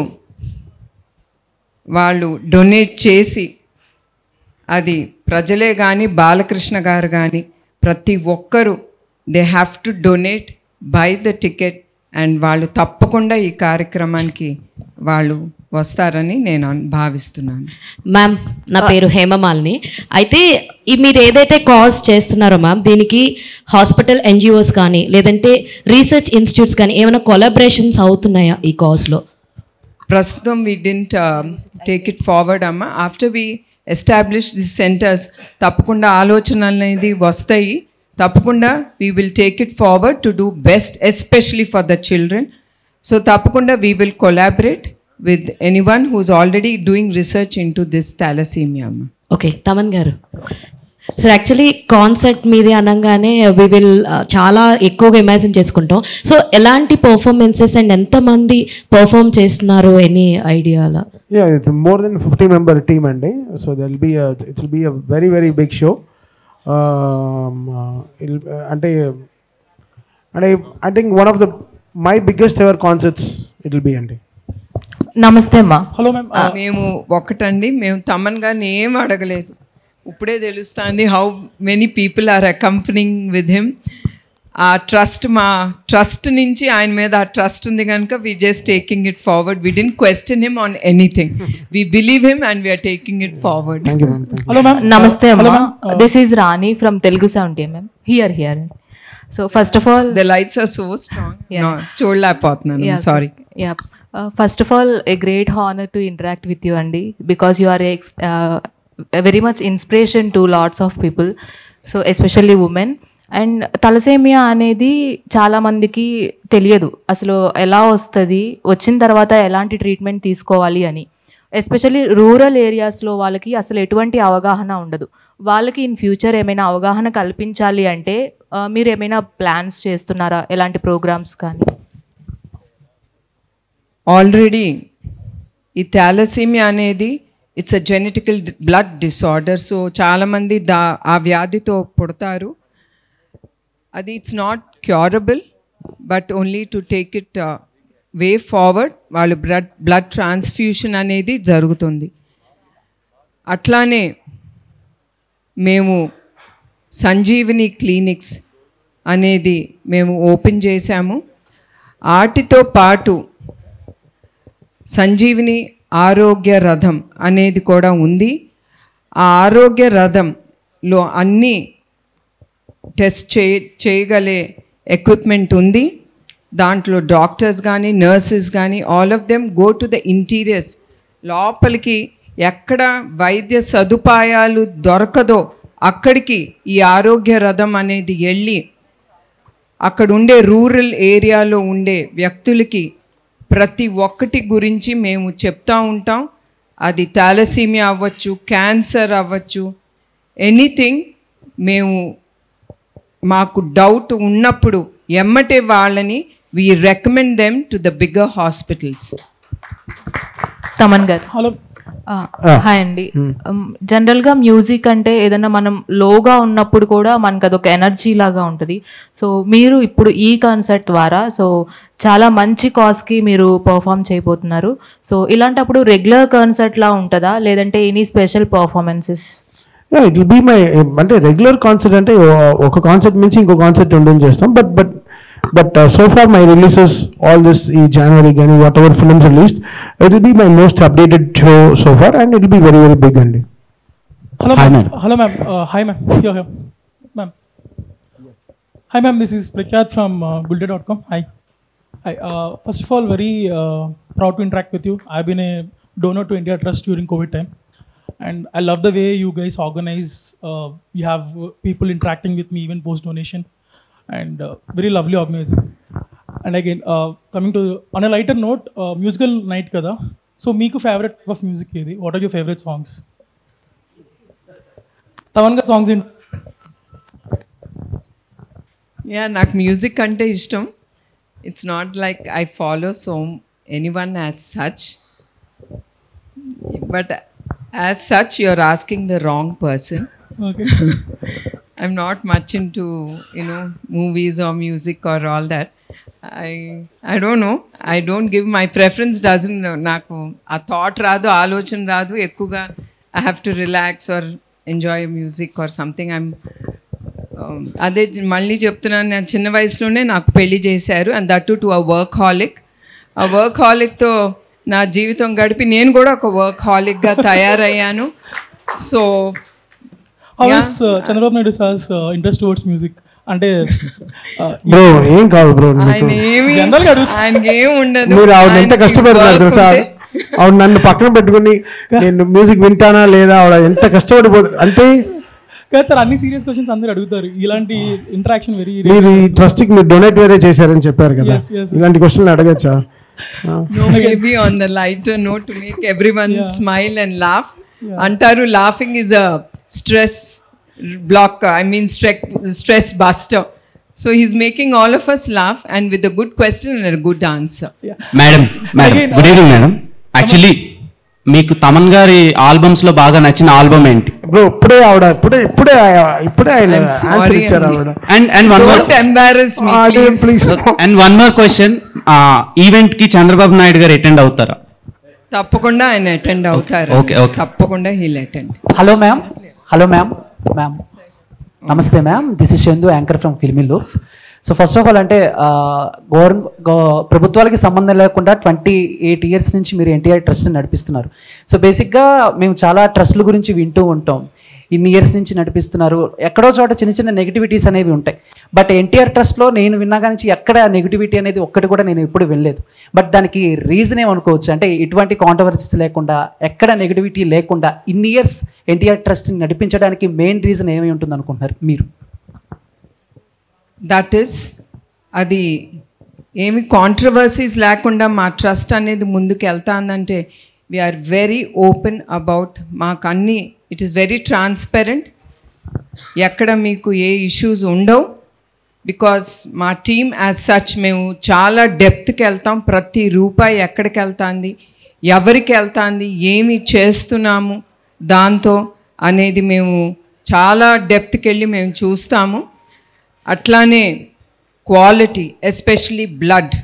వాళ్ళు డొనేట్ చేసి, అది ప్రజలే కానీ బాలకృష్ణ గారు కానీ ప్రతి ఒక్కరూ they have to donate, by the ticket, and వాళ్ళు తప్పకుండా ఈ కార్యక్రమానికి వాళ్ళు వస్తారని నేను భావిస్తున్నాను. మ్యామ్, నా పేరు హేమమాలిని. అయితే మీరు ఏదైతే కాజ్ చేస్తున్నారో మ్యామ్, దీనికి హాస్పిటల్ ఎన్జిఓస్ కానీ లేదంటే రీసెర్చ్ ఇన్స్టిట్యూట్స్ కానీ ఏమైనా కొలాబరేషన్స్ అవుతున్నాయా ఈ కాజ్లో? ప్రస్తుతం we didn't take it forward అమ్మ. After we establish the centres తప్పకుండా ఆలోచనలు అనేది వస్తాయి. తప్పకుండా we will take it forward to do best, especially for the children. So తప్పకుండా we will collaborate with anyone who's already doing research into this thalassemia అమ్మ. Okay, Thaman garu. So actually concept మీది అనగానే we will చాలా ఎక్కువగా imagine చేసుకుంటాం. So ఎలాంటి performances and ఎంతమంది perform చేస్తున్నారు, ఎనీ ఐడియా అలా? Yeah, it's more than 50-member team అండి. So it will be a very very big show. అంటే I think one of my biggest ever concerts it will be అండి. నమస్తే అమ్మా. Hello ma'am. మేము ఒకటండి, మేము తమన్ గారిని ఏం అడగలేదు. ఇప్పుడే తెలుస్తుంది how many people are accompanying with him. ఆ ట్రస్ట్, మా ట్రస్ట్ నుంచి ఆయన మీద ఆ ట్రస్ట్ ఉంది కనుక we just taking it forward. We didn't question him on anything. We believe him and we are taking it forward. Hello ma'am. నమస్తే అమ్మా. This is Rani from Telugu 70 mm. Here. So first of all the lights are so strong. చూడలేకపోతున్నాను, sorry. First of all a great honour to interact with you అండి, because you are very much inspiration to lots of people, so especially women. And thalassemia అనేది చాలామందికి తెలియదు అసలు ఎలా వస్తుంది, వచ్చిన తర్వాత ఎలాంటి ట్రీట్మెంట్ తీసుకోవాలి అని. ఎస్పెషల్లీ రూరల్ ఏరియాస్లో వాళ్ళకి అసలు ఎటువంటి అవగాహన ఉండదు. వాళ్ళకి ఇన్ ఫ్యూచర్ ఏమైనా అవగాహన కల్పించాలి అంటే మీరు ఏమైనా ప్లాన్స్ చేస్తున్నారా, ఎలాంటి ప్రోగ్రామ్స్ కానీ? ఆల్రెడీ ఈ థాలసీమియా అనేది it's a genetical blood disorder. So చాలామంది ఆ వ్యాధితో పుడతారు. అది it's not curable, but only to take it way forward. వాళ్ళు బ్లడ్ ట్రాన్స్ఫ్యూషన్ అనేది జరుగుతుంది. అట్లానే మేము సంజీవిని క్లినిక్స్ అనేది మేము ఓపెన్ చేశాము. వాటితో పాటు సంజీవిని ఆరోగ్య రథం అనేది కూడా ఉంది. ఆ ఆరోగ్య రథంలో అన్ని టెస్ట్ చేయగలే ఎక్విప్మెంట్ ఉంది. దాంట్లో డాక్టర్స్ కానీ నర్సెస్ కానీ all of them go to the interiors. లోపలికి ఎక్కడ వైద్య సదుపాయాలు దొరకదో అక్కడికి ఈ ఆరోగ్య రథం అనేది వెళ్ళి అక్కడ ఉండే రూరల్ ఏరియాలో ఉండే వ్యక్తులకి ప్రతి ఒక్కటి గురించి మేము చెప్తూ ఉంటాం. అది థాలసీమియా అవ్వచ్చు, క్యాన్సర్ అవ్వచ్చు, ఎనీథింగ్. మేము మాకు డౌట్ ఉన్నప్పుడు ఎమ్మటే వాళ్ళని we recommend them to the bigger hospitals. Thaman గారు. హలో. హాయ్ అండి. జనరల్గా మ్యూజిక్ అంటే ఏదైనా మనం లోగా ఉన్నప్పుడు కూడా మనకు అదొక ఎనర్జీ లాగా ఉంటుంది. సో మీరు ఇప్పుడు ఈ కాన్సర్ట్ ద్వారా సో చాలా మంచి కాజ్కి మీరు పర్ఫామ్ చేయబోతున్నారు. సో ఇలాంటప్పుడు రెగ్యులర్ కాన్సర్ట్ లా ఉంటుందా, లేదంటే any special performances? It will be my, అంటే రెగ్యులర్ కాన్సర్ట్ అంటే ఒక కాన్సర్ట్ నుంచి ఇంకో కాన్సర్ట్ ఉండడం చేస్తాం. But so far my releases, all this January gani whatever films released, it will be my most updated show so far, and it will be very very big andi. Hello ma'am. Hello ma'am. Hi ma'am. Here ma'am. Hi ma'am, this is Prakyat from Gulde.com. Hi. First of all, very proud to interact with you. I've been a donor to India Trust during COVID time, and I love the way you guys organize. You have people interacting with me even post donation, and very lovely organizing. And again, coming to on a lighter note, musical night kada. So meeku favorite of music edi? What are your favorite songs? Thaman గారి songs ఏంటి? Yeah, నాకు music అంటే ఇష్టం. It's not like I follow anyone as such, but as such you are asking the wrong person. I'm not much into, movies or music or all that. I don't know. I don't give my preference doesn't నాకు ఆ thought రాదు, ఆలోచన రాదు ఎక్కువగా. I have to relax or enjoy music or something. అదే మళ్ళీ చెప్తున్నాను, నేను చిన్న వయసులోనే నాకు పెళ్లి చేశారు, and that to a workaholic. ఆ వర్క్హాలిక్తో నా జీవితం గడిపి నేను కూడా ఒక వర్క్హాలిక్గా తయారయ్యాను. So How is Chandrababu Naidu sir's interest towards music? అంటే బ్రో ఏం కాదు బ్రో, ఆయనకి ఏం ఉండదు. మీరు ఆవిడ ఎంత కష్టపడుతున్నారు తెలుసా? ఆవిడ నన్ను పక్కన పెట్టుకుని నేను మ్యూజిక్ వింటానా లేదా, ఆవిడ ఎంత కష్టపడిపోతుంది అంటే. కాదు సార్, అన్ని సీరియస్ క్వశ్చన్స్ అందరూ అడుగుతారు, ఇలాంటి ఇంటరాక్షన్ వెరీ. మీరు ఈ ట్రస్ట్కి మీరు డొనేట్ వేరే చేశారని చెప్పారు కదా, ఇలాంటి క్వశ్చన్లు అడగచ్చా? No, maybe on the lighter note to make everyone smile and laugh. Antaru laughing is a stress blocker, stress buster. So he's making all of us laugh and with a good question and a good answer. Madam, good evening madam. Actually మీకు తమన్ గారి albums లో బాగా నచ్చిన album ఏంటి? Bro ఇప్పుడే ఆయన answer ఇచ్చారు ఆవిడ. And one more, don't embarrass me please. And one more question, event కి చంద్రబాబు నాయుడు గారు అటెండ్ అవుతారా? తప్పకుండా ఆయన అటెండ్ అవుతారు. Okay. తప్పకుండా he'll attend. హలో మ్యామ్ నమస్తే ma'am, this is Chandu, anchor from filmy looks. So first of all అంటే ప్రభుత్వాలకి సంబంధం లేకుండా 28 years నుంచి మీరు ఎన్టీఆర్ ట్రస్ట్ని నడిపిస్తున్నారు. సో బేసిక్గా మేము చాలా ట్రస్ట్ల గురించి వింటూ ఉంటాం, ఇన్ని ఇయర్స్ నుంచి నడిపిస్తున్నారు, ఎక్కడో చోట చిన్న చిన్న నెగిటివిటీస్ అనేవి ఉంటాయి. బట్ ఎన్టీఆర్ ట్రస్ట్లో నేను విన్నా కానీ ఎక్కడ నెగిటివిటీ అనేది ఒక్కటి కూడా నేను ఎప్పుడు వినలేదు. బట్ దానికి రీజన్ ఏమనుకోవచ్చు అంటే ఇటువంటి కాంట్రవర్సీస్ లేకుండా, ఎక్కడ నెగిటివిటీ లేకుండా ఇన్ని ఇయర్స్ ఎన్టీఆర్ ట్రస్ట్ని నడిపించడానికి మెయిన్ రీజన్ ఏమై ఉంటుంది అనుకుంటున్నారు మీరు? దట్ ఈస్, అది ఏమి కాంట్రవర్సీస్ లేకుండా మా ట్రస్ట్ అనేది ముందుకు వెళ్తాందంటే వీఆర్ వెరీ ఓపెన్ అబౌట్, మాకు అన్నీ ఇట్ ఈస్ వెరీ ట్రాన్స్పరెంట్, ఎక్కడ మీకు ఏ ఇష్యూస్ ఉండవు. బికాస్ మా టీమ్ యాజ్ సచ్ మేము చాలా డెప్త్కి వెళ్తాం, ప్రతి రూపాయి ఎక్కడికి వెళ్తుంది, ఎవరికి వెళ్తుంది, ఏమి చేస్తున్నాము దాంతో అనేది మేము చాలా డెప్త్కి వెళ్ళి మేము చూస్తాము. అట్లానే క్వాలిటీ, ఎస్పెషలీ బ్లడ్,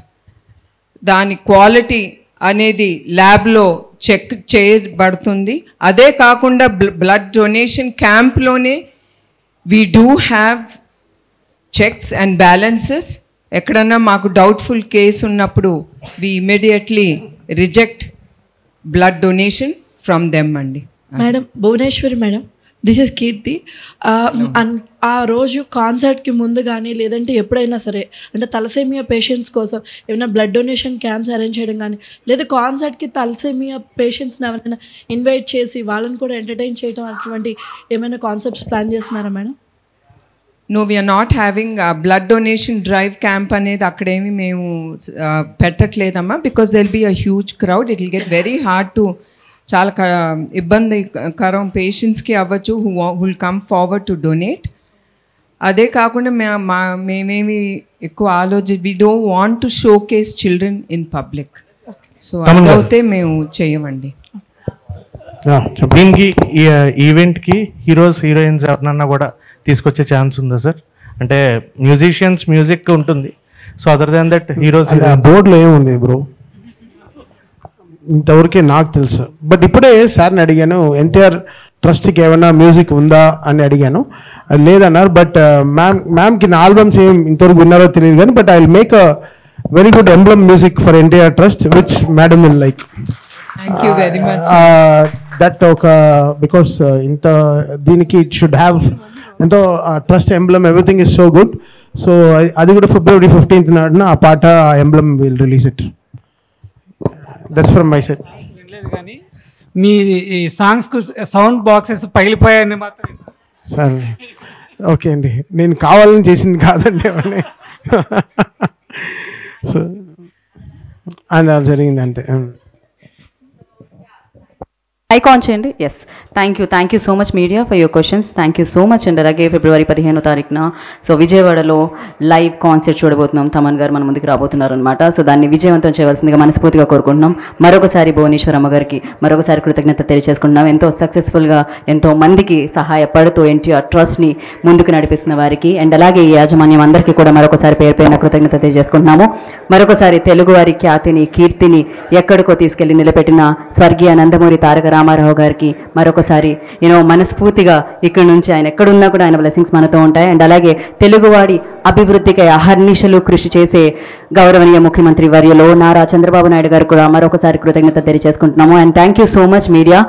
దాని క్వాలిటీ అనేది ల్యాబ్లో చెక్ చేయబడుతుంది. అదే కాకుండా బ్లడ్ డొనేషన్ క్యాంప్లోనే we do have checks and balances. ఎక్కడన్నా మాకు డౌట్ఫుల్ కేసు ఉన్నప్పుడు we immediately reject blood donation from them అండి. Madam Bhuvaneswari madam, this is Keerthi. ఆ రోజు కాన్సర్ట్కి ముందు కానీ లేదంటే ఎప్పుడైనా సరే అంటే తలసేమియా పేషెంట్స్ కోసం ఏమైనా బ్లడ్ డొనేషన్ క్యాంప్స్ అరేంజ్ చేయడం కానీ, లేదా కాన్సర్ట్కి తలసేమియా పేషెంట్స్ని ఎవరైనా ఇన్వైట్ చేసి వాళ్ళని కూడా ఎంటర్టైన్ చేయడం అటువంటి ఏమైనా కాన్సెప్ట్స్ ప్లాన్ చేస్తున్నారా madam? No, we're not having blood donation drive camp అనేది అక్కడేమి మేము పెట్టట్లేదమ్మా. Because they'll be a huge crowd, it will get very hard to, చాలా ఇబ్బందికరం పేషెంట్స్కి అవ్వచ్చు who will come forward to donate. అదే కాకుండా మేమేమి ఎక్కువ we don't want to showcase children in public. So అదైతే మేము చేయమండి. దీనికి ఈవెంట్కి హీరోయిన్స్ ఎవరినన్నా కూడా తీసుకొచ్చే ఛాన్స్ ఉందా సార్? అంటే మ్యూజిషియన్స్ మ్యూజిక్ ఉంటుంది, so other than that heroes బోర్డులో ఏముంది బ్రో ఇంతవరకే నాకు తెలుసు. బట్ ఇప్పుడే సార్ని అడిగాను, ఎన్టీఆర్ ట్రస్ట్కి ఏమైనా మ్యూజిక్ ఉందా అని అడిగాను, అది లేదన్నారు. బట్ మ్యామ్కి నా ఆల్బమ్స్ ఏం ఇంతవరకు విన్నారో తెలియదు కానీ, but I will make a very good emblem music for NTR trust which madam will like. Thank you very much. That ఒక బికాస్ ఇంత దీనికి ఇట్ షుడ్ హ్యావ్ ఎంతో trust emblem, everything is so good. So అది కూడా February 15th నాడున ఆ పాట emblem will release it. That's from my side. కానీ మీ సాంగ్స్కు sound boxes పగిలిపోయాయని మాత్రం సార్ ఓకే అండి, నేను కావాలని చేసింది కాదండి అవన్నీ. సో అలా జరిగింది అంతే. ఐకాన్ చేయండి. Yes, thank you so much media for your questions. Thank you so much and అలాగే ఫిబ్రవరి 15వ తారీఖున సో విజయవాడలో లైవ్ కాన్సర్ట్ చూడబోతున్నాం. తమన్ గారు మన ముందుకు రాబోతున్నారు అనమాట. సో దాన్ని విజయవంతం చేయవలసిందిగా మనస్ఫూర్తిగా కోరుకుంటున్నాం. మరొకసారి భువనేశ్వర్ అమ్మ గారికి మరొకసారి కృతజ్ఞత తెలియజేసుకుంటున్నాం. ఎంతో సక్సెస్ఫుల్గా ఎంతో మందికి సహాయపడుతూ ఎన్టీఆర్ ట్రస్ట్ని ముందుకు నడిపిస్తున్న వారికి అండ్ అలాగే ఈ యాజమాన్యం అందరికీ కూడా మరొకసారి పేరు పేరున కృతజ్ఞత తెలియజేసుకుంటున్నాము. మరొకసారి తెలుగువారి ఖ్యాతిని కీర్తిని ఎక్కడికో తీసుకెళ్లి నిలబెట్టిన స్వర్గీయ నందమూరి తారక రామారావు గారికి మరొకసారి మనస్ఫూర్తిగా ఇక్కడ నుంచి ఆయన ఎక్కడున్నా కూడా ఆయన బ్లెస్సింగ్స్ మనతో ఉంటాయి. అండ్ అలాగే తెలుగువాడి అభివృద్ధికై అహర్నిశలు కృషి చేసే గౌరవనీయ ముఖ్యమంత్రి వర్యులు నారా చంద్రబాబు నాయుడు గారు కూడా మరొకసారి కృతజ్ఞత తెలియజేసుకుంటున్నాము. And thank you so much media.